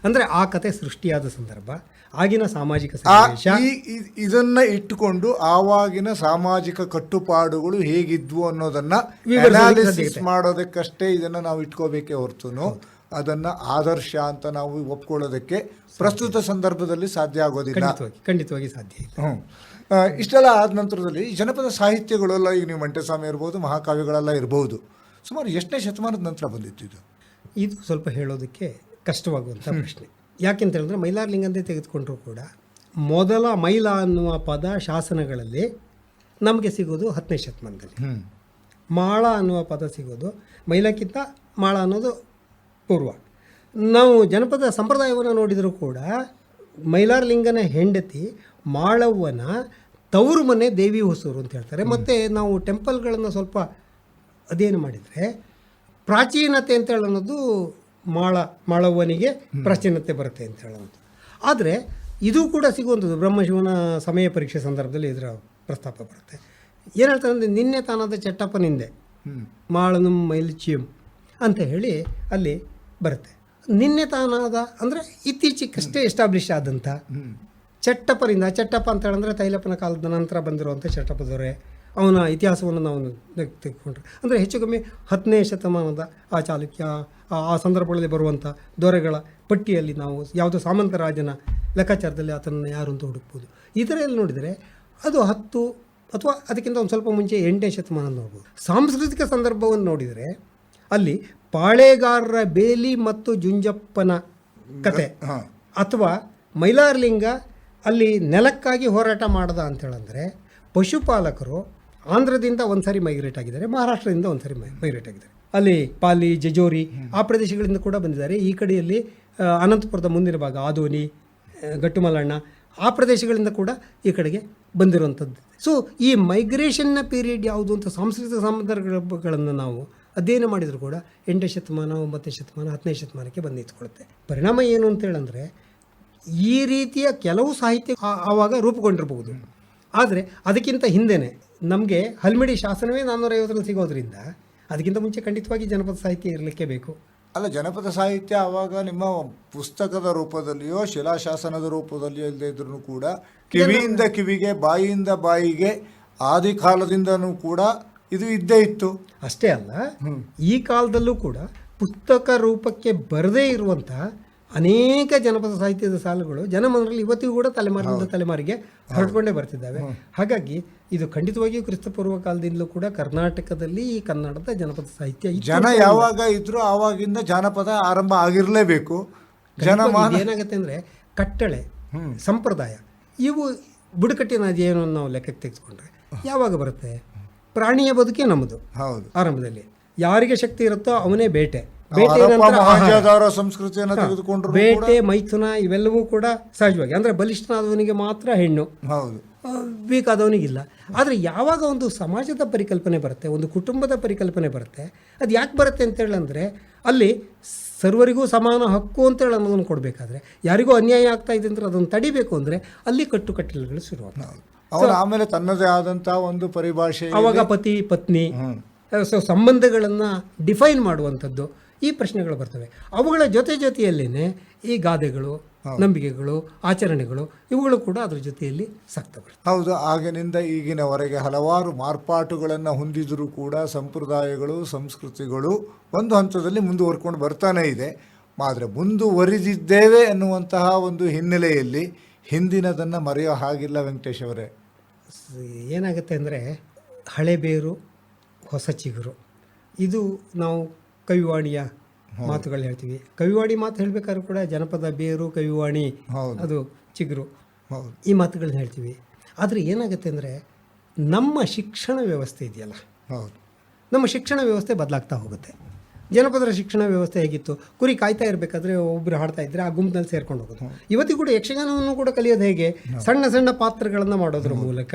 ಅಂದರೆ ಆ ಕತೆ ಸೃಷ್ಟಿಯಾದ ಸಂದರ್ಭ, ಆಗಿನ ಸಾಮಾಜಿಕ ಸನ್ನಿವೇಶ, ಇದನ್ನು ಇಟ್ಟುಕೊಂಡು ಆವಾಗಿನ ಸಾಮಾಜಿಕ ಕಟ್ಟುಪಾಡುಗಳು ಹೇಗಿದ್ವು ಅನ್ನೋದನ್ನು ಅನಾಲಿಸಿಸ್ ಮಾಡೋದಕ್ಕಷ್ಟೇ ಇದನ್ನು ನಾವು ಇಟ್ಕೋಬೇಕೇ ಹೊರತು ಅದನ್ನು ಆದರ್ಶ ಅಂತ ನಾವು ಒಪ್ಕೊಳ್ಳೋದಕ್ಕೆ ಪ್ರಸ್ತುತ ಸಂದರ್ಭದಲ್ಲಿ ಸಾಧ್ಯ ಆಗೋದಿಲ್ಲ. ಖಂಡಿತವಾಗಿ ಸಾಧ್ಯ ಇಲ್ಲ. ಇಷ್ಟೆಲ್ಲ ಆದ ನಂತರದಲ್ಲಿ ಜನಪದ ಸಾಹಿತ್ಯಗಳೆಲ್ಲ, ಈಗ ನೀವು ಮಂಟೆಸ್ವಾಮಿ ಇರ್ಬೋದು, ಮಹಾಕಾವ್ಯಗಳೆಲ್ಲ ಇರ್ಬೋದು, ಸುಮಾರು ಎಷ್ಟನೇ ಶತಮಾನದ ನಂತರ ಬಂದಿತ್ತು ಇದು? ಇದು ಸ್ವಲ್ಪ ಹೇಳೋದಕ್ಕೆ ಕಷ್ಟವಾಗುವಂಥ ಪ್ರಶ್ನೆ. ಯಾಕೆಂತ ಹೇಳಿದ್ರೆ ಮೈಲಾರಲಿಂಗಂದೇ ತೆಗೆದುಕೊಂಡ್ರೂ ಕೂಡ ಮೊದಲ ಮೈಲ ಅನ್ನುವ ಪದ ಶಾಸನಗಳಲ್ಲಿ ನಮಗೆ ಸಿಗೋದು 10ನೇ ಶತಮಾನದಲ್ಲಿ. ಮಾಳ ಅನ್ನುವ ಪದ ಸಿಗೋದು ಮೈಲಕ್ಕಿಂತ ಮಾಳ ಅನ್ನೋದು ಪೂರ್ವ. ನಾವು ಜನಪದ ಸಂಪ್ರದಾಯವನ್ನು ನೋಡಿದರೂ ಕೂಡ ಮೈಲಾರಲಿಂಗನ ಹೆಂಡತಿ ಮಾಳವ್ವನ ತವರು ಮನೆ ದೇವಿ ಹೊಸೂರು ಅಂತ ಹೇಳ್ತಾರೆ. ಮತ್ತು ನಾವು ಟೆಂಪಲ್ಗಳನ್ನು ಸ್ವಲ್ಪ ಅಧ್ಯಯನ ಮಾಡಿದರೆ ಪ್ರಾಚೀನತೆ ಅಂತ ಹೇಳೋದು ಮಾಳವ್ವನಿಗೆ ಪ್ರಾಚೀನತೆ ಬರುತ್ತೆ ಅಂತ ಹೇಳುವಂಥ. ಆದರೆ ಇದು ಕೂಡ ಸಿಗುವಂಥದ್ದು ಬ್ರಹ್ಮಶಿವನ ಸಮಯ ಪರೀಕ್ಷೆ ಸಂದರ್ಭದಲ್ಲಿ ಇದರ ಪ್ರಸ್ತಾಪ ಬರುತ್ತೆ. ಏನು ಹೇಳ್ತಾರೆ ಅಂದರೆ ನಿನ್ನೆ ತಾನಾದ ಚಟ್ಟಪ್ಪನಿಂದೆ ಮಾಳನು ಮೈಲ್ಚಿಯಂ ಅಂತ ಹೇಳಿ ಅಲ್ಲಿ ಬರುತ್ತೆ. ನಿನ್ನೆ ತಾನಾದ ಅಂದರೆ ಇತ್ತೀಚೆಗಷ್ಟೇ ಎಸ್ಟಾಬ್ಲಿಷ್ ಆದಂಥ ಚಟ್ಟಪ್ಪನಿಂದ, ಚಟ್ಟಪ್ಪ ಅಂತ ಹೇಳಿದ್ರೆ ತೈಲಪ್ಪನ ಕಾಲದ ನಂತರ ಬಂದಿರುವಂಥ ಚಟ್ಟಪ್ಪ ದೊರೆ, ಅವನ ಇತಿಹಾಸವನ್ನು ನಾವು ತೆಗೆದುಕೊಂಡ್ರೆ ಅಂದರೆ ಹೆಚ್ಚು ಕಮ್ಮಿ 10ನೇ ಶತಮಾನದ ಆ ಚಾಲುಕ್ಯ ಆ ಸಂದರ್ಭಗಳಲ್ಲಿ ಬರುವಂಥ ದೊರೆಗಳ ಪಟ್ಟಿಯಲ್ಲಿ ನಾವು ಯಾವುದೋ ಸಾಮಂತ ರಾಜನ ಲೆಕ್ಕಾಚಾರದಲ್ಲಿ ಆತನನ್ನು ಯಾರು ಅಂತ ಹುಡುಕ್ಬೋದು. ಇದರಲ್ಲಿ ನೋಡಿದರೆ ಅದು 10 ಅಥವಾ ಅದಕ್ಕಿಂತ ಒಂದು ಸ್ವಲ್ಪ ಮುಂಚೆ 8ನೇ ಶತಮಾನ ನೋಡ್ಬೋದು. ಸಾಂಸ್ಕೃತಿಕ ಸಂದರ್ಭವನ್ನು ನೋಡಿದರೆ ಅಲ್ಲಿ ಪಾಳೆಗಾರರ ಬೇಲಿ ಮತ್ತು ಜುಂಜಪ್ಪನ ಕತೆ ಅಥವಾ ಮೈಲಾರಲಿಂಗ ಅಲ್ಲಿ ನೆಲಕ್ಕಾಗಿ ಹೋರಾಟ ಮಾಡ್ದ ಅಂತೇಳಂದರೆ ಪಶುಪಾಲಕರು ಆಂಧ್ರದಿಂದ ಒಂದು ಸಾರಿ ಮೈಗ್ರೇಟ್ ಆಗಿದ್ದಾರೆ, ಮಹಾರಾಷ್ಟ್ರದಿಂದ ಒಂದು ಸಾರಿ ಮೈಗ್ರೇಟ್ ಆಗಿದ್ದಾರೆ. ಅಲ್ಲಿ ಪಾಲಿ, ಜಜೋರಿ ಆ ಪ್ರದೇಶಗಳಿಂದ ಕೂಡ ಬಂದಿದ್ದಾರೆ. ಈ ಕಡೆಯಲ್ಲಿ ಅನಂತಪುರದ ಮುಂದಿನ ಭಾಗ ಆದೋನಿ, ಗಟ್ಟುಮಲ್ಲಣ್ಣ ಆ ಪ್ರದೇಶಗಳಿಂದ ಕೂಡ ಈ ಕಡೆಗೆ ಬಂದಿರುವಂಥದ್ದು. ಸೊ ಈ ಮೈಗ್ರೇಷನ್ನ ಪೀರಿಯಡ್ ಯಾವುದು ಅಂತ ಸಾಂಸ್ಕೃತಿಕ ಸಂದರ್ಭಗಳನ್ನು ನಾವು ಅಧ್ಯಯನ ಮಾಡಿದರೂ ಕೂಡ 8ನೇ ಶತಮಾನ, 9ನೇ ಶತಮಾನ, 10ನೇ ಶತಮಾನಕ್ಕೆ ಬಂದು ನಿಂತ್ಕೊಳ್ಳುತ್ತೆ. ಪರಿಣಾಮ ಏನು ಅಂತೇಳಂದರೆ ಈ ರೀತಿಯ ಕೆಲವು ಸಾಹಿತ್ಯ ಆವಾಗ ರೂಪುಗೊಂಡಿರಬಹುದು. ಆದರೆ ಅದಕ್ಕಿಂತ ಹಿಂದೆಯೇ ನಮಗೆ ಹಲ್ಮಿಡಿ ಶಾಸನವೇ 450ರಲ್ಲಿ ಸಿಗೋದ್ರಿಂದ ಅದಕ್ಕಿಂತ ಮುಂಚೆ ಖಂಡಿತವಾಗಿ ಜನಪದ ಸಾಹಿತ್ಯ ಇರಲಿಕ್ಕೆ ಬೇಕು. ಅಲ್ಲ, ಜನಪದ ಸಾಹಿತ್ಯ ಆವಾಗ ನಿಮ್ಮ ಪುಸ್ತಕದ ರೂಪದಲ್ಲಿಯೋ ಶಿಲಾಶಾಸನದ ರೂಪದಲ್ಲಿಯೋ ಇಲ್ಲದೆ ಇದ್ರೂ ಕೂಡ ಕಿವಿಯಿಂದ ಕಿವಿಗೆ, ಬಾಯಿಯಿಂದ ಬಾಯಿಗೆ ಆದಿ ಕಾಲದಿಂದನೂ ಕೂಡ ಇದು ಇದ್ದೇ ಇತ್ತು. ಅಷ್ಟೇ ಅಲ್ಲ, ಈ ಕಾಲದಲ್ಲೂ ಕೂಡ ಪುಸ್ತಕ ರೂಪಕ್ಕೆ ಬರದೇ ಇರುವಂತಹ ಅನೇಕ ಜನಪದ ಸಾಹಿತ್ಯದ ಸಾಲುಗಳು ಜನಮನರಲ್ಲಿ ಇವತ್ತಿಗೂ ಕೂಡ ತಲೆಮಾರಿನಿಂದ ತಲೆಮಾರಿಗೆ ಹೊರಟ್ಕೊಂಡೇ ಬರ್ತಿದ್ದಾವೆ. ಹಾಗಾಗಿ ಇದು ಖಂಡಿತವಾಗಿಯೂ ಕ್ರಿಸ್ತಪೂರ್ವ ಕಾಲದಿಂದಲೂ ಕೂಡ ಕರ್ನಾಟಕದಲ್ಲಿ ಈ ಕನ್ನಡದ ಜನಪದ ಸಾಹಿತ್ಯ ಜನ ಯಾವಾಗ ಇದ್ರು ಆವಾಗಿಂದ ಜಾನಪದ ಆರಂಭ ಆಗಿರಲೇಬೇಕು. ಏನಾಗುತ್ತೆ ಅಂದರೆ ಕಟ್ಟಳೆ, ಸಂಪ್ರದಾಯ ಇವು ಬುಡಕಟ್ಟಿನ ಅಧ್ಯಯನ ನಾವು ಲೆಕ್ಕಕ್ಕೆ ತೆಗೆದುಕೊಂಡ್ರೆ ಯಾವಾಗ ಬರುತ್ತೆ? ಪ್ರಾಣಿಯ ಬದುಕೇ ನಮ್ಮದು. ಹೌದು, ಆರಂಭದಲ್ಲಿ ಯಾರಿಗೆ ಶಕ್ತಿ ಇರುತ್ತೋ ಅವನೇ ಬೇಟೆ, ಸಂಸ್ಕೃತಿಯನ್ನು ತೆಗೆದುಕೊಂಡ್ರು ಬೇಟೆ, ಮೈಥುನ ಇವೆಲ್ಲವೂ ಕೂಡ ಸಹಜವಾಗಿ ಅಂದರೆ ಬಲಿಷ್ಠನಾದವನಿಗೆ ಮಾತ್ರ ಹೆಣ್ಣು, ಹೌದು, ಬೇಕಾದವನಿಗಿಲ್ಲ. ಆದರೆ ಯಾವಾಗ ಒಂದು ಸಮಾಜದ ಪರಿಕಲ್ಪನೆ ಬರುತ್ತೆ, ಒಂದು ಕುಟುಂಬದ ಪರಿಕಲ್ಪನೆ ಬರುತ್ತೆ, ಅದು ಯಾಕೆ ಬರುತ್ತೆ ಅಂತೇಳಂದರೆ ಅಲ್ಲಿ ಸರ್ವರಿಗೂ ಸಮಾನ ಹಕ್ಕು ಅಂತೇಳಿ ಅನ್ನೋದನ್ನು ಕೊಡಬೇಕಾದ್ರೆ, ಯಾರಿಗೂ ಅನ್ಯಾಯ ಆಗ್ತಾ ಇದೆ ಅಂದರೆ ಅದನ್ನು ತಡಿಬೇಕು ಅಂದರೆ ಅಲ್ಲಿ ಕಟ್ಟುಕಟ್ಟಲೆಗಳು ಶುರುವಾಗ್ತವೆ. ಆಮೇಲೆ ತನ್ನದೇ ಆದಂಥ ಒಂದು ಪರಿಭಾಷೆ, ಆವಾಗ ಪತಿ ಪತ್ನಿ ಸಂಬಂಧಗಳನ್ನು ಡಿಫೈನ್ ಮಾಡುವಂಥದ್ದು ಈ ಪ್ರಶ್ನೆಗಳು ಬರ್ತವೆ. ಅವುಗಳ ಜೊತೆಯಲ್ಲೇ ಈ ಗಾದೆಗಳು, ನಂಬಿಕೆಗಳು, ಆಚರಣೆಗಳು ಇವುಗಳು ಕೂಡ ಅದರ ಜೊತೆಯಲ್ಲಿ ಸಾಕ್ತವೆ. ಹೌದು, ಆಗಿನಿಂದ ಈಗಿನವರೆಗೆ ಹಲವಾರು ಮಾರ್ಪಾಟುಗಳನ್ನು ಹೊಂದಿದರೂ ಕೂಡ ಸಂಪ್ರದಾಯಗಳು, ಸಂಸ್ಕೃತಿಗಳು ಒಂದು ಹಂತದಲ್ಲಿ ಮುಂದುವರ್ಕೊಂಡು ಬರ್ತಾನೆ ಇದೆ. ಆದರೆ ಮುಂದುವರಿದಿದ್ದೇವೆ ಎನ್ನುವಂತಹ ಒಂದು ಹಿನ್ನೆಲೆಯಲ್ಲಿ ಹಿಂದಿನದನ್ನು ಮರೆಯೋ ಹಾಗಿಲ್ಲ ವೆಂಕಟೇಶ್ ಅವರೇ. ಏನಾಗುತ್ತೆ ಅಂದರೆ ಹಳೆ ಬೇರು ಹೊಸ ಚಿಗುರು, ಇದು ನಾವು ಕವಿವಾಣಿಯ ಮಾತುಗಳು ಹೇಳ್ತೀವಿ. ಕವಿವಾಣಿ ಮಾತು ಹೇಳಬೇಕಾದ್ರೂ ಕೂಡ ಜನಪದ ಬೇರು, ಕವಿವಾಣಿ ಅದು ಚಿಗುರು, ಈ ಮಾತುಗಳನ್ನ ಹೇಳ್ತೀವಿ. ಆದರೆ ಏನಾಗುತ್ತೆ ಅಂದರೆ ನಮ್ಮ ಶಿಕ್ಷಣ ವ್ಯವಸ್ಥೆ ಇದೆಯಲ್ಲ, ನಮ್ಮ ಶಿಕ್ಷಣ ವ್ಯವಸ್ಥೆ ಬದಲಾಗ್ತಾ ಹೋಗುತ್ತೆ. ಜನಪದರ ಶಿಕ್ಷಣ ವ್ಯವಸ್ಥೆ ಹೇಗಿತ್ತು? ಕುರಿ ಕಾಯ್ತಾ ಇರಬೇಕಾದ್ರೆ ಒಬ್ಬರು ಹಾಡ್ತಾ ಇದ್ದರೆ ಆ ಗುಂಪಿನಲ್ಲಿ ಸೇರ್ಕೊಂಡು ಹೋಗೋದು. ಇವತ್ತಿಗೂ ಕೂಡ ಯಕ್ಷಗಾನವನ್ನು ಕೂಡ ಕಲಿಯೋದು ಹೇಗೆ? ಸಣ್ಣ ಸಣ್ಣ ಪಾತ್ರಗಳನ್ನು ಮಾಡೋದ್ರ ಮೂಲಕ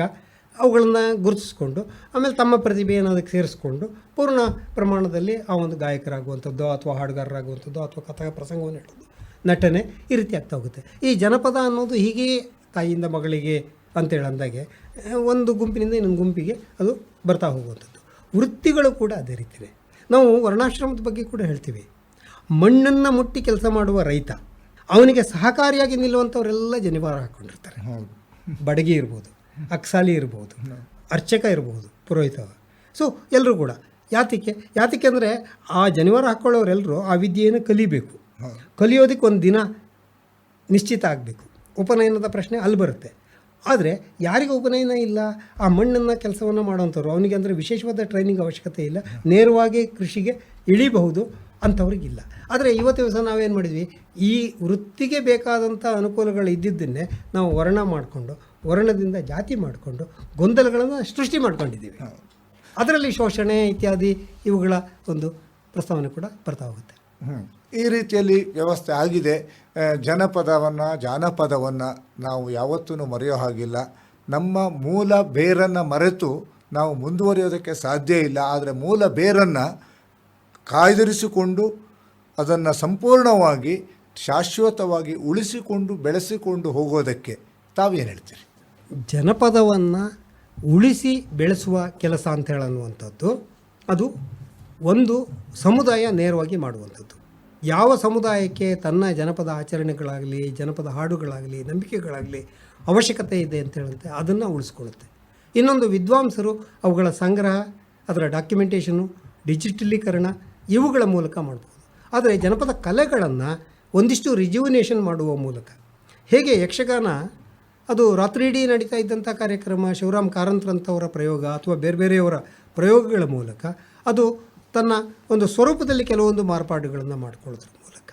ಅವುಗಳನ್ನು ಗುರುತಿಸ್ಕೊಂಡು ಆಮೇಲೆ ತಮ್ಮ ಪ್ರತಿಭೆಯನ್ನು ಅದಕ್ಕೆ ಸೇರಿಸ್ಕೊಂಡು ಪೂರ್ಣ ಪ್ರಮಾಣದಲ್ಲಿ ಆ ಒಂದು ಗಾಯಕರಾಗುವಂಥದ್ದು ಅಥವಾ ಹಾಡುಗಾರರಾಗುವಂಥದ್ದು ಅಥವಾ ಕಥಾ ಪ್ರಸಂಗವನ್ನು ಹೇಳೋದು, ನಟನೆ ಈ ರೀತಿ ಆಗ್ತಾ ಹೋಗುತ್ತೆ. ಈ ಜನಪದ ಅನ್ನೋದು ಹೀಗೆ ತಾಯಿಯಿಂದ ಮಗಳಿಗೆ ಅಂತೇಳಿ ಅಂದಾಗೆ ಒಂದು ಗುಂಪಿನಿಂದ ಇನ್ನೊಂದು ಗುಂಪಿಗೆ ಅದು ಬರ್ತಾ ಹೋಗುವಂಥದ್ದು. ವೃತ್ತಿಗಳು ಕೂಡ ಅದೇ ರೀತಿಯೇ. ನಾವು ವರ್ಣಾಶ್ರಮದ ಬಗ್ಗೆ ಕೂಡ ಹೇಳ್ತೀವಿ. ಮಣ್ಣನ್ನು ಮುಟ್ಟಿ ಕೆಲಸ ಮಾಡುವ ರೈತ, ಅವನಿಗೆ ಸಹಕಾರಿಯಾಗಿ ನಿಲ್ಲುವಂಥವರೆಲ್ಲ ಜನಿವಾರ ಹಾಕ್ಕೊಂಡಿರ್ತಾರೆ. ಬಡಗಿ ಇರ್ಬೋದು, ಅಕ್ಸಾಲಿ ಇರ್ಬೋದು, ಅರ್ಚಕ ಇರ್ಬೋದು, ಪುರೋಹಿತ. ಸೊ ಎಲ್ಲರೂ ಕೂಡ ಯಾತಕ್ಕೆ ಅಂದರೆ ಆ ಜನಿವಾರ ಹಾಕ್ಕೊಳ್ಳೋರೆಲ್ಲರೂ ಆ ವಿದ್ಯೆಯನ್ನು ಕಲಿಬೇಕು. ಕಲಿಯೋದಕ್ಕೆ ಒಂದು ದಿನ ನಿಶ್ಚಿತ ಆಗಬೇಕು. ಉಪನಯನದ ಪ್ರಶ್ನೆ ಅಲ್ಲಿ ಬರುತ್ತೆ. ಆದರೆ ಯಾರಿಗೆ ಉಪನಯನ ಇಲ್ಲ, ಆ ಮಣ್ಣನ್ನು ಕೆಲಸವನ್ನು ಮಾಡೋವಂಥವ್ರು, ಅವನಿಗೆ ಅಂದರೆ ವಿಶೇಷವಾದ ಟ್ರೈನಿಂಗ್ ಅವಶ್ಯಕತೆ ಇಲ್ಲ, ನೇರವಾಗಿ ಕೃಷಿಗೆ ಇಳಿಬಹುದು ಅಂಥವ್ರಿಗಿಲ್ಲ. ಆದರೆ ಇವತ್ತು ದಿವಸ ನಾವೇನು ಮಾಡಿದ್ವಿ, ಈ ವೃತ್ತಿಗೆ ಬೇಕಾದಂಥ ಅನುಕೂಲಗಳು ಇದ್ದಿದ್ದನ್ನೇ ನಾವು ವರ್ಣ ಮಾಡಿಕೊಂಡು, ವರ್ಣದಿಂದ ಜಾತಿ ಮಾಡಿಕೊಂಡು ಗೊಂದಲಗಳನ್ನು ಸೃಷ್ಟಿ ಮಾಡ್ಕೊಂಡಿದ್ದೀವಿ. ಅದರಲ್ಲಿ ಶೋಷಣೆ ಇತ್ಯಾದಿ ಇವುಗಳ ಒಂದು ಪ್ರಸ್ತಾವನೆ ಕೂಡ ಬರ್ತಾ ಹೋಗುತ್ತೆ. ಈ ರೀತಿಯಲ್ಲಿ ವ್ಯವಸ್ಥೆ ಆಗಿದೆ. ಜಾನಪದವನ್ನು ನಾವು ಯಾವತ್ತೂ ಮರೆಯೋ ಹಾಗಿಲ್ಲ. ನಮ್ಮ ಮೂಲ ಬೇರನ್ನು ಮರೆತು ನಾವು ಮುಂದುವರಿಯೋದಕ್ಕೆ ಸಾಧ್ಯ ಇಲ್ಲ. ಆದರೆ ಮೂಲ ಬೇರನ್ನು ಕಾಯ್ದಿರಿಸಿಕೊಂಡು ಅದನ್ನು ಸಂಪೂರ್ಣವಾಗಿ ಶಾಶ್ವತವಾಗಿ ಉಳಿಸಿಕೊಂಡು ಬೆಳೆಸಿಕೊಂಡು ಹೋಗೋದಕ್ಕೆ ತಾವೇನು ಹೇಳ್ತೀರಿ? ಜನಪದವನ್ನು ಉಳಿಸಿ ಬೆಳೆಸುವ ಕೆಲಸ ಅಂತ ಹೇಳುವಂಥದ್ದು ಅದು ಒಂದು ಸಮುದಾಯ ನೇರವಾಗಿ ಮಾಡುವಂಥದ್ದು. ಯಾವ ಸಮುದಾಯಕ್ಕೆ ತನ್ನ ಜನಪದ ಆಚರಣೆಗಳಾಗಲಿ, ಜನಪದ ಹಾಡುಗಳಾಗಲಿ, ನಂಬಿಕೆಗಳಾಗಲಿ ಅವಶ್ಯಕತೆ ಇದೆ ಅಂತ ಹೇಳುತ್ತೆ, ಅದನ್ನು ಉಳಿಸ್ಕೊಳ್ಳುತ್ತೆ. ಇನ್ನೊಂದು ವಿದ್ವಾಂಸರು ಅವುಗಳ ಸಂಗ್ರಹ, ಅದರ ಡಾಕ್ಯುಮೆಂಟೇಷನು, ಡಿಜಿಟಲೀಕರಣ ಇವುಗಳ ಮೂಲಕ ಮಾಡ್ಬೋದು. ಆದರೆ ಜನಪದ ಕಲೆಗಳನ್ನು ಒಂದಿಷ್ಟು ರಿಜ್ಯುವಿನೇಷನ್ ಮಾಡುವ ಮೂಲಕ, ಹೇಗೆ ಯಕ್ಷಗಾನ ಅದು ರಾತ್ರಿ ಇಡೀ ನಡೀತಾ ಇದ್ದಂಥ ಕಾರ್ಯಕ್ರಮ, ಶಿವರಾಮ್ ಕಾರಂತರಂಥವರ ಪ್ರಯೋಗ ಅಥವಾ ಬೇರೆ ಬೇರೆಯವರ ಪ್ರಯೋಗಗಳ ಮೂಲಕ ಅದು ತನ್ನ ಒಂದು ಸ್ವರೂಪದಲ್ಲಿ ಕೆಲವೊಂದು ಮಾರ್ಪಾಡುಗಳನ್ನು ಮಾಡಿಕೊಳ್ಳೋದ್ರ ಮೂಲಕ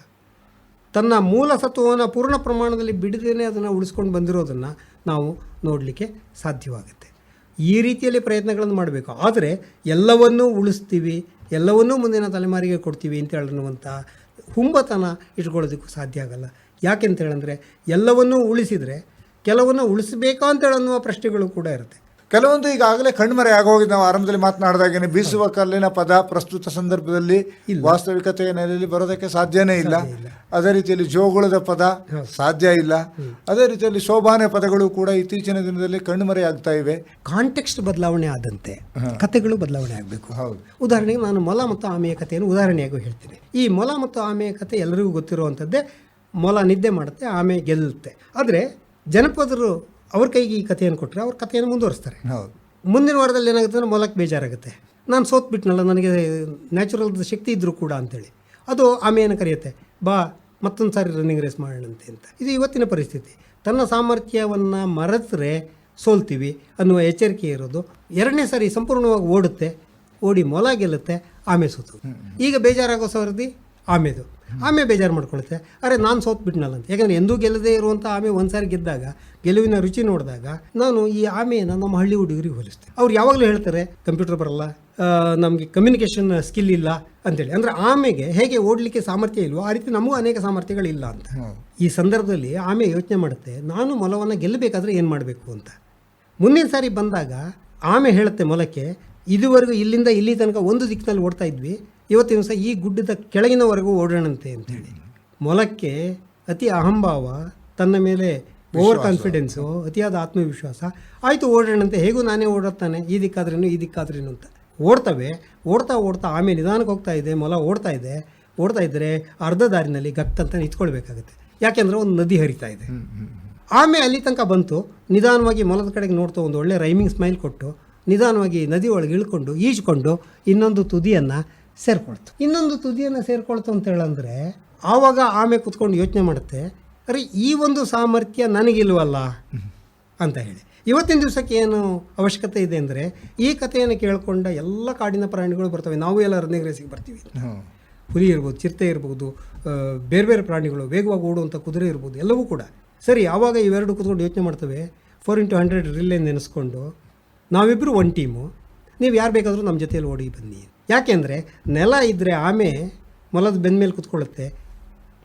ತನ್ನ ಮೂಲ ಸತ್ವವನ್ನು ಪೂರ್ಣ ಪ್ರಮಾಣದಲ್ಲಿ ಬಿಡದೇನೆ ಅದನ್ನು ಉಳಿಸ್ಕೊಂಡು ಬಂದಿರೋದನ್ನು ನಾವು ನೋಡಲಿಕ್ಕೆ ಸಾಧ್ಯವಾಗುತ್ತೆ. ಈ ರೀತಿಯಲ್ಲಿ ಪ್ರಯತ್ನಗಳನ್ನು ಮಾಡಬೇಕು. ಆದರೆ ಎಲ್ಲವನ್ನೂ ಉಳಿಸ್ತೀವಿ, ಎಲ್ಲವನ್ನೂ ಮುಂದಿನ ತಲೆಮಾರಿಗೆ ಕೊಡ್ತೀವಿ ಅಂತ ಹೇಳುವಂಥ ಹುಂಬತನ ಇಟ್ಕೊಳ್ಳೋದಕ್ಕೂ ಸಾಧ್ಯ ಆಗಲ್ಲ. ಯಾಕೆಂತ ಹೇಳಂದರೆ ಎಲ್ಲವನ್ನೂ ಉಳಿಸಿದರೆ ಕೆಲವನ್ನು ಉಳಿಸಬೇಕಾ ಅಂತ ಹೇಳುವ ಪ್ರಶ್ನೆಗಳು ಕೂಡ ಇರುತ್ತೆ. ಕೆಲವೊಂದು ಈಗಾಗಲೇ ಕಣ್ಮರೆ ಆಗೋಗಿದೆ. ನಾವು ಆರಂಭದಲ್ಲಿ ಮಾತನಾಡಿದಾಗೇನೆ ಬೀಸುವ ಕಲ್ಲಿನ ಪದ ಪ್ರಸ್ತುತ ಸಂದರ್ಭದಲ್ಲಿ ವಾಸ್ತವಿಕತೆಯ ನೆಲೆಯಲ್ಲಿ ಬರೋದಕ್ಕೆ ಸಾಧ್ಯನೇ ಇಲ್ಲ. ಅದೇ ರೀತಿಯಲ್ಲಿ ಜೋಗುಳದ ಪದ ಸಾಧ್ಯ ಇಲ್ಲ. ಅದೇ ರೀತಿಯಲ್ಲಿ ಶೋಭಾನೆ ಪದಗಳು ಕೂಡ ಇತ್ತೀಚಿನ ದಿನದಲ್ಲಿ ಕಣ್ಮರೆ ಆಗ್ತಾ ಇವೆ. ಕಾಂಟೆಕ್ಸ್ಟ್ ಬದಲಾವಣೆ ಆದಂತೆ ಕಥೆಗಳು ಬದಲಾವಣೆ ಆಗಬೇಕು. ಹೌದು. ಉದಾಹರಣೆಗೆ ನಾನು ಮೊಲ ಮತ್ತು ಆಮೆಯ ಕಥೆಯನ್ನು ಉದಾಹರಣೆಯಾಗಿ ಹೇಳ್ತೀನಿ. ಈ ಮೊಲ ಮತ್ತು ಆಮೆಯ ಕಥೆ ಎಲ್ಲರಿಗೂ ಗೊತ್ತಿರುವಂಥದ್ದೇ. ಮೊಲ ನಿದ್ದೆ ಮಾಡುತ್ತೆ, ಆಮೆ ಗೆಲ್ಲುತ್ತೆ. ಆದರೆ ಜನಪದರು ಅವ್ರ ಕೈಗೆ ಈ ಕಥೆಯನ್ನು ಕೊಟ್ಟರೆ ಅವ್ರ ಕಥೆಯನ್ನು ಮುಂದುವರಿಸ್ತಾರೆ. ಹೌದು. ಮುಂದಿನ ವಾರದಲ್ಲಿ ಏನಾಗುತ್ತೆ ಅಂದರೆ ಮೊಲಕ್ಕೆ ಬೇಜಾರಾಗುತ್ತೆ, ನಾನು ಸೋತ್ಬಿಟ್ನಲ್ಲ, ನನಗೆ ನ್ಯಾಚುರಲ್ ಶಕ್ತಿ ಇದ್ದರೂ ಕೂಡ ಅಂತೇಳಿ ಅದು ಆಮೆಯನ್ನು ಕರೆಯುತ್ತೆ, ಬಾ ಮತ್ತೊಂದು ಸಾರಿ ರನ್ನಿಂಗ್ ರೇಸ್ ಮಾಡೋಣಂತೆ ಅಂತ. ಇದು ಇವತ್ತಿನ ಪರಿಸ್ಥಿತಿ. ತನ್ನ ಸಾಮರ್ಥ್ಯವನ್ನು ಮರೆತರೆ ಸೋಲ್ತೀವಿ ಅನ್ನುವ ಎಚ್ಚರಿಕೆ ಇರೋದು. ಎರಡನೇ ಸಾರಿ ಸಂಪೂರ್ಣವಾಗಿ ಓಡುತ್ತೆ, ಓಡಿ ಮೊಲ ಗೆಲ್ಲುತ್ತೆ, ಆಮೆ ಸೋತು. ಈಗ ಬೇಜಾರಾಗೋ ಸವರದಿ ಆಮೆದು. ಆಮೆ ಬೇಜಾರು ಮಾಡ್ಕೊಳುತ್ತೆ, ಅರೆ ನಾನು ಸೋತ್ಬಿಟ್ನಲ್ಲ ಅಂತ. ಯಾಕಂದರೆ ಎಂದೂ ಗೆಲ್ಲದೇ ಇರುವಂಥ ಆಮೆ ಒಂದು ಸಾರಿ ಗೆದ್ದಾಗ, ಗೆಲುವಿನ ರುಚಿ ನೋಡಿದಾಗ ನಾನು ಈ ಆಮೆಯನ್ನು ನಮ್ಮ ಹಳ್ಳಿ ಹುಡುಗರಿಗೆ ಹೋಲಿಸ್ತೇನೆ. ಅವ್ರು ಯಾವಾಗಲೂ ಹೇಳ್ತಾರೆ ಕಂಪ್ಯೂಟರ್ ಬರಲ್ಲ, ನಮಗೆ ಕಮ್ಯುನಿಕೇಷನ್ ಸ್ಕಿಲ್ ಇಲ್ಲ ಅಂತೇಳಿ. ಅಂದರೆ ಆಮೆಗೆ ಹೇಗೆ ಓಡಲಿಕ್ಕೆ ಸಾಮರ್ಥ್ಯ ಇಲ್ವೋ ಆ ರೀತಿ ನಮಗೂ ಅನೇಕ ಸಾಮರ್ಥ್ಯಗಳಿಲ್ಲ ಅಂತ. ಈ ಸಂದರ್ಭದಲ್ಲಿ ಆಮೆ ಯೋಚನೆ ಮಾಡುತ್ತೆ, ನಾನು ಮೊಲವನ್ನು ಗೆಲ್ಲಬೇಕಾದ್ರೆ ಏನು ಮಾಡಬೇಕು ಅಂತ. ಮುಂದಿನ ಸಾರಿ ಬಂದಾಗ ಆಮೆ ಹೇಳುತ್ತೆ ಮೊಲಕ್ಕೆ, ಇದುವರೆಗೂ ಇಲ್ಲಿಂದ ಇಲ್ಲಿ ತನಕ ಒಂದು ದಿಕ್ಕಿನಲ್ಲಿ ಓಡ್ತಾ ಇದ್ವಿ, ಇವತ್ತಿನ ದಿವಸ ಈ ಗುಡ್ಡದ ಕೆಳಗಿನವರೆಗೂ ಓಡೋಣಂತೆ ಅಂತೇಳಿ. ಮೊಲಕ್ಕೆ ಅತಿ ಅಹಂಭಾವ, ತನ್ನ ಮೇಲೆ ಓವರ್ ಕಾನ್ಫಿಡೆನ್ಸು, ಅತಿಯಾದ ಆತ್ಮವಿಶ್ವಾಸ. ಆಯಿತು ಓಡೋಣಂತೆ, ಹೇಗೂ ನಾನೇ ಓಡುತ್ತಾನೆ, ಈ ದಿಕ್ಕಾದ್ರೇನು ಅಂತ ಓಡ್ತವೆ. ಓಡ್ತಾ ಓಡ್ತಾ ಆಮೇಲೆ ನಿಧಾನಕ್ಕೆ ಹೋಗ್ತಾ ಇದೆ, ಮೊಲ ಓಡ್ತಾ ಇದ್ದರೆ ಅರ್ಧ ದಾರಿನಲ್ಲಿ ಗತ್ತಂತ ನಿಂತ್ಕೊಳ್ಬೇಕಾಗುತ್ತೆ. ಯಾಕೆಂದರೆ ಒಂದು ನದಿ ಹರಿತಾ ಇದೆ. ಆಮೇಲೆ ಅಲ್ಲಿ ತನಕ ಬಂತು, ನಿಧಾನವಾಗಿ ಮೊಲದ ಕಡೆಗೆ ನೋಡ್ತಾ ಒಂದು ಒಳ್ಳೆ ರೈಮಿಂಗ್ ಸ್ಮೈಲ್ ಕೊಟ್ಟು ನಿಧಾನವಾಗಿ ನದಿ ಒಳಗೆ ಇಳ್ಕೊಂಡು ಈಜ್ಕೊಂಡು ಇನ್ನೊಂದು ತುದಿಯನ್ನು ಸೇರ್ಕೊಳ್ತು ಅಂತ ಹೇಳಂದರೆ ಆವಾಗ ಆಮೆ ಕೂತ್ಕೊಂಡು ಯೋಚನೆ ಮಾಡುತ್ತೆ, ಅರೆ ಈ ಒಂದು ಸಾಮರ್ಥ್ಯ ನನಗಿಲ್ವಲ್ಲ ಅಂತ ಹೇಳಿ. ಇವತ್ತಿನ ದಿವಸಕ್ಕೆ ಏನು ಅವಶ್ಯಕತೆ ಇದೆ ಅಂದರೆ, ಈ ಕಥೆಯನ್ನು ಕೇಳಿಕೊಂಡ ಎಲ್ಲ ಕಾಡಿನ ಪ್ರಾಣಿಗಳು ಬರ್ತವೆ. ನಾವು ಎಲ್ಲ ರನ್ನಿಂಗ್ ರೇಸಿಗೆ ಬರ್ತೀವಿ. ಹುಲಿ ಇರ್ಬೋದು, ಚಿರತೆ ಇರ್ಬೋದು, ಬೇರೆ ಬೇರೆ ಪ್ರಾಣಿಗಳು, ವೇಗವಾಗಿ ಓಡುವಂಥ ಕುದುರೆ ಇರ್ಬೋದು, ಎಲ್ಲವೂ ಕೂಡ ಸರಿ. ಆವಾಗ ಇವೆರಡು ಕೂತ್ಕೊಂಡು ಯೋಚನೆ ಮಾಡ್ತವೆ. 4x100 ರಿಲೇ ನೆನೆಸ್ಕೊಂಡು ನಾವಿಬ್ಬರು ಒಂದು ಟೀಮು, ನೀವು ಯಾರು ಬೇಕಾದರೂ ನಮ್ಮ ಜೊತೆಯಲ್ಲಿ ಓಡಿ ಬನ್ನಿ. ಯಾಕೆಂದರೆ ನೆಲ ಇದ್ದರೆ ಆಮೆ ಮೊಲದ ಬೆನ್ನ ಮೇಲೆ ಕೂತ್ಕೊಳ್ಳುತ್ತೆ,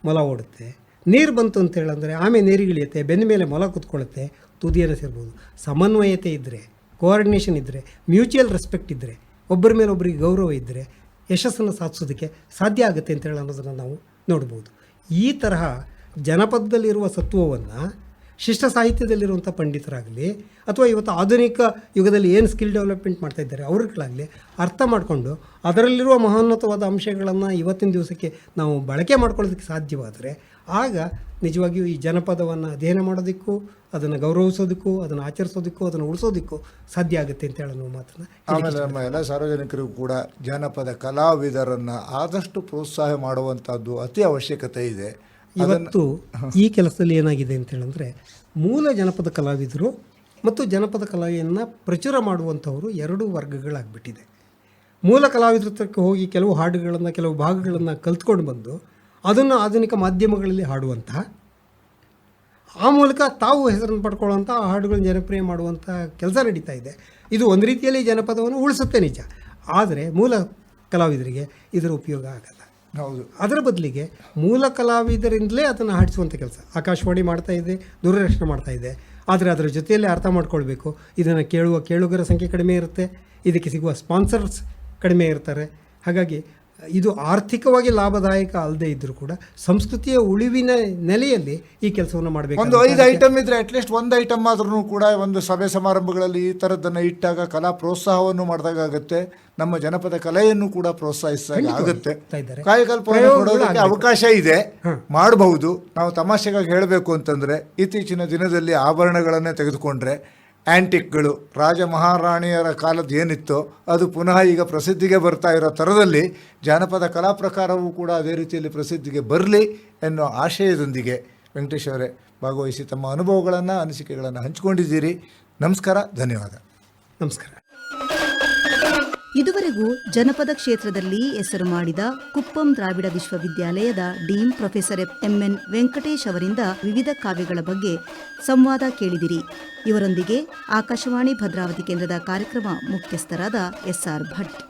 ಮೊಲ ಓಡುತ್ತೆ. ನೀರು ಬಂತು ಅಂತ ಹೇಳಂದರೆ ಆಮೆ ನೀರಿಗಿಳಿಯುತ್ತೆ, ಬೆನ್ನ ಮೇಲೆ ಮೊಲ ಕೂತ್ಕೊಳ್ಳುತ್ತೆ, ತುದಿಯನ್ನು ಸೇರ್ಬೋದು. ಸಮನ್ವಯತೆ ಇದ್ದರೆ, ಕೋಆರ್ಡಿನೇಷನ್ ಇದ್ದರೆ, ಮ್ಯೂಚುವಲ್ ರೆಸ್ಪೆಕ್ಟ್ ಇದ್ದರೆ, ಒಬ್ಬರ ಮೇಲೆ ಒಬ್ಬರಿಗೆ ಗೌರವ ಇದ್ದರೆ ಯಶಸ್ಸನ್ನು ಸಾಧಿಸೋದಕ್ಕೆ ಸಾಧ್ಯ ಆಗುತ್ತೆ ಅಂತ ಹೇಳೋದನ್ನು ನಾವು ನೋಡ್ಬೋದು. ಈ ತರಹ ಜನಪದದಲ್ಲಿರುವ ಸತ್ವವನ್ನು ಶಿಷ್ಟ ಸಾಹಿತ್ಯದಲ್ಲಿರುವಂಥ ಪಂಡಿತರಾಗಲಿ ಅಥವಾ ಇವತ್ತು ಆಧುನಿಕ ಯುಗದಲ್ಲಿ ಏನು ಸ್ಕಿಲ್ ಡೆವಲಪ್ಮೆಂಟ್ ಮಾಡ್ತಾ ಇದ್ದಾರೆ ಅವ್ರಿಗಳಾಗಲಿ ಅರ್ಥ ಮಾಡಿಕೊಂಡು ಅದರಲ್ಲಿರುವ ಮಹೋನ್ನತವಾದ ಅಂಶಗಳನ್ನು ಇವತ್ತಿನ ದಿವಸಕ್ಕೆ ನಾವು ಬಳಕೆ ಮಾಡ್ಕೊಳ್ಳೋದಕ್ಕೆ ಸಾಧ್ಯವಾದರೆ ಆಗ ನಿಜವಾಗಿಯೂ ಈ ಜನಪದವನ್ನು ಅಧ್ಯಯನ ಮಾಡೋದಕ್ಕೂ, ಅದನ್ನು ಗೌರವಿಸೋದಕ್ಕೂ, ಅದನ್ನು ಆಚರಿಸೋದಕ್ಕೂ, ಅದನ್ನು ಉಳಿಸೋದಕ್ಕೂ ಸಾಧ್ಯ ಆಗುತ್ತೆ ಅಂತ ಹೇಳೋ ಮಾತನ್ನು. ಆಮೇಲೆ ನಮ್ಮ ಎಲ್ಲ ಸಾರ್ವಜನಿಕರಿಗೂ ಕೂಡ ಜಾನಪದ ಕಲಾವಿದರನ್ನು ಆದಷ್ಟು ಪ್ರೋತ್ಸಾಹ ಮಾಡುವಂಥದ್ದು ಅತಿ ಅವಶ್ಯಕತೆ ಇದೆ. ಇವತ್ತು ಈ ಕೆಲಸದಲ್ಲಿ ಏನಾಗಿದೆ ಅಂತ ಹೇಳಿದ್ರೆ, ಮೂಲ ಜನಪದ ಕಲಾವಿದರು ಮತ್ತು ಜನಪದ ಕಲೆಯನ್ನು ಪ್ರಚುರ ಮಾಡುವಂಥವರು ಎರಡು ವರ್ಗಗಳಾಗ್ಬಿಟ್ಟಿದೆ. ಮೂಲ ಕಲಾವಿದರಕ್ಕೆ ಹೋಗಿ ಕೆಲವು ಹಾಡುಗಳನ್ನು, ಕೆಲವು ಭಾಗಗಳನ್ನು ಕಲ್ತ್ಕೊಂಡು ಬಂದು ಅದನ್ನು ಆಧುನಿಕ ಮಾಧ್ಯಮಗಳಲ್ಲಿ ಹಾಡುವಂತಹ, ಆ ಮೂಲಕ ತಾವು ಹೆಸರನ್ನು ಪಡ್ಕೊಳ್ಳುವಂಥ ಆ ಹಾಡುಗಳನ್ನು ಜನಪ್ರಿಯ ಮಾಡುವಂಥ ಕೆಲಸ ನಡೀತಾ ಇದೆ. ಇದು ಒಂದು ರೀತಿಯಲ್ಲಿ ಜನಪದವನ್ನು ಉಳಿಸುತ್ತೆ ನಿಜ, ಆದರೆ ಮೂಲ ಕಲಾವಿದರಿಗೆ ಇದರ ಉಪಯೋಗ ಆಗಲ್ಲ. ಹೌದು. ಅದರ ಬದಲಿಗೆ ಮೂಲ ಕಲಾವಿದರಿಂದಲೇ ಅದನ್ನು ಹಾಡಿಸುವಂಥ ಕೆಲಸ ಆಕಾಶವಾಣಿ ಮಾಡ್ತಾ ಇದೆ, ದೂರದರ್ಶನ ಮಾಡ್ತಾ ಇದೆ. ಆದರೆ ಅದರ ಜೊತೆಯಲ್ಲೇ ಅರ್ಥ ಮಾಡ್ಕೊಳ್ಬೇಕು, ಇದನ್ನು ಕೇಳುಗರ ಸಂಖ್ಯೆ ಕಡಿಮೆ ಇರುತ್ತೆ, ಇದಕ್ಕೆ ಸಿಗುವ ಸ್ಪಾನ್ಸರ್ಸ್ ಕಡಿಮೆ ಇರ್ತಾರೆ. ಹಾಗಾಗಿ ಇದು ಆರ್ಥಿಕವಾಗಿ ಲಾಭದಾಯಕ ಅಲ್ಲದೆ ಇದ್ದರೂ ಕೂಡ ಸಂಸ್ಕೃತಿಯ ಉಳಿವಿನ ನೆಲೆಯಲ್ಲಿ ಈ ಕೆಲಸವನ್ನು ಮಾಡಬೇಕು. ಒಂದು 5 ಐಟಮ್ ಇದ್ರೆ ಅಟ್ಲೀಸ್ಟ್ ಒಂದು ಐಟಮ್ ಆದ್ರೂ ಕೂಡ ಒಂದು ಸಭೆ ಸಮಾರಂಭಗಳಲ್ಲಿ ಈ ಥರದ್ದನ್ನು ಇಟ್ಟಾಗ ಕಲಾ ಪ್ರೋತ್ಸಾಹವನ್ನು ಮಾಡಿದಾಗ ಆಗುತ್ತೆ, ನಮ್ಮ ಜನಪದ ಕಲೆಯನ್ನು ಕೂಡ ಪ್ರೋತ್ಸಾಹಿಸಿದಾಗ ಆಗುತ್ತೆ. ಕಾಯಕಲ್ಪವನ್ನು ಕೊಡೋದಕ್ಕೆ ಅವಕಾಶ ಇದೆ, ಮಾಡಬಹುದು. ನಾವು ತಮಾಷೆಗಾಗಿ ಹೇಳಬೇಕು ಅಂತಂದ್ರೆ ಇತ್ತೀಚಿನ ದಿನದಲ್ಲಿ ಆಭರಣಗಳನ್ನೇ ತೆಗೆದುಕೊಂಡ್ರೆ ಆ್ಯಂಟಿಕ್ಗಳು ರಾಜ ಮಹಾರಾಣಿಯರ ಕಾಲದ ಏನಿತ್ತೋ ಅದು ಪುನಃ ಈಗ ಪ್ರಸಿದ್ಧಿಗೆ ಬರ್ತಾ ಇರೋ ಥರದಲ್ಲಿ ಜಾನಪದ ಕಲಾ ಪ್ರಕಾರವೂ ಕೂಡ ಅದೇ ರೀತಿಯಲ್ಲಿ ಪ್ರಸಿದ್ಧಿಗೆ ಬರಲಿ ಎನ್ನುವ ಆಶಯದೊಂದಿಗೆ ವೆಂಕಟೇಶ್ ಅವರೇ ಭಾಗವಹಿಸಿ ತಮ್ಮ ಅನುಭವಗಳನ್ನು ಅನಿಸಿಕೆಗಳನ್ನು ಹಂಚಿಕೊಂಡಿದ್ದೀರಿ. ನಮಸ್ಕಾರ, ಧನ್ಯವಾದ. ನಮಸ್ಕಾರ. ಇದುವರೆಗೂ ಜನಪದ ಕ್ಷೇತ್ರದಲ್ಲಿ ಹೆಸರು ಮಾಡಿದ ಕುಪ್ಪಂ ದ್ರಾವಿಡ ವಿಶ್ವವಿದ್ಯಾಲಯದ ಡೀನ್ ಪ್ರೊಫೆಸರ್ ಎಂಎನ್ ವೆಂಕಟೇಶ್ ಅವರಿಂದ ವಿವಿಧ ಕಾವ್ಯಗಳ ಬಗ್ಗೆ ಸಂವಾದ ಕೇಳಿದಿರಿ. ಇವರೊಂದಿಗೆ ಆಕಾಶವಾಣಿ ಭದ್ರಾವತಿ ಕೇಂದ್ರದ ಕಾರ್ಯಕ್ರಮ ಮುಖ್ಯಸ್ಥರಾದ ಎಸ್ಆರ್ ಭಟ್.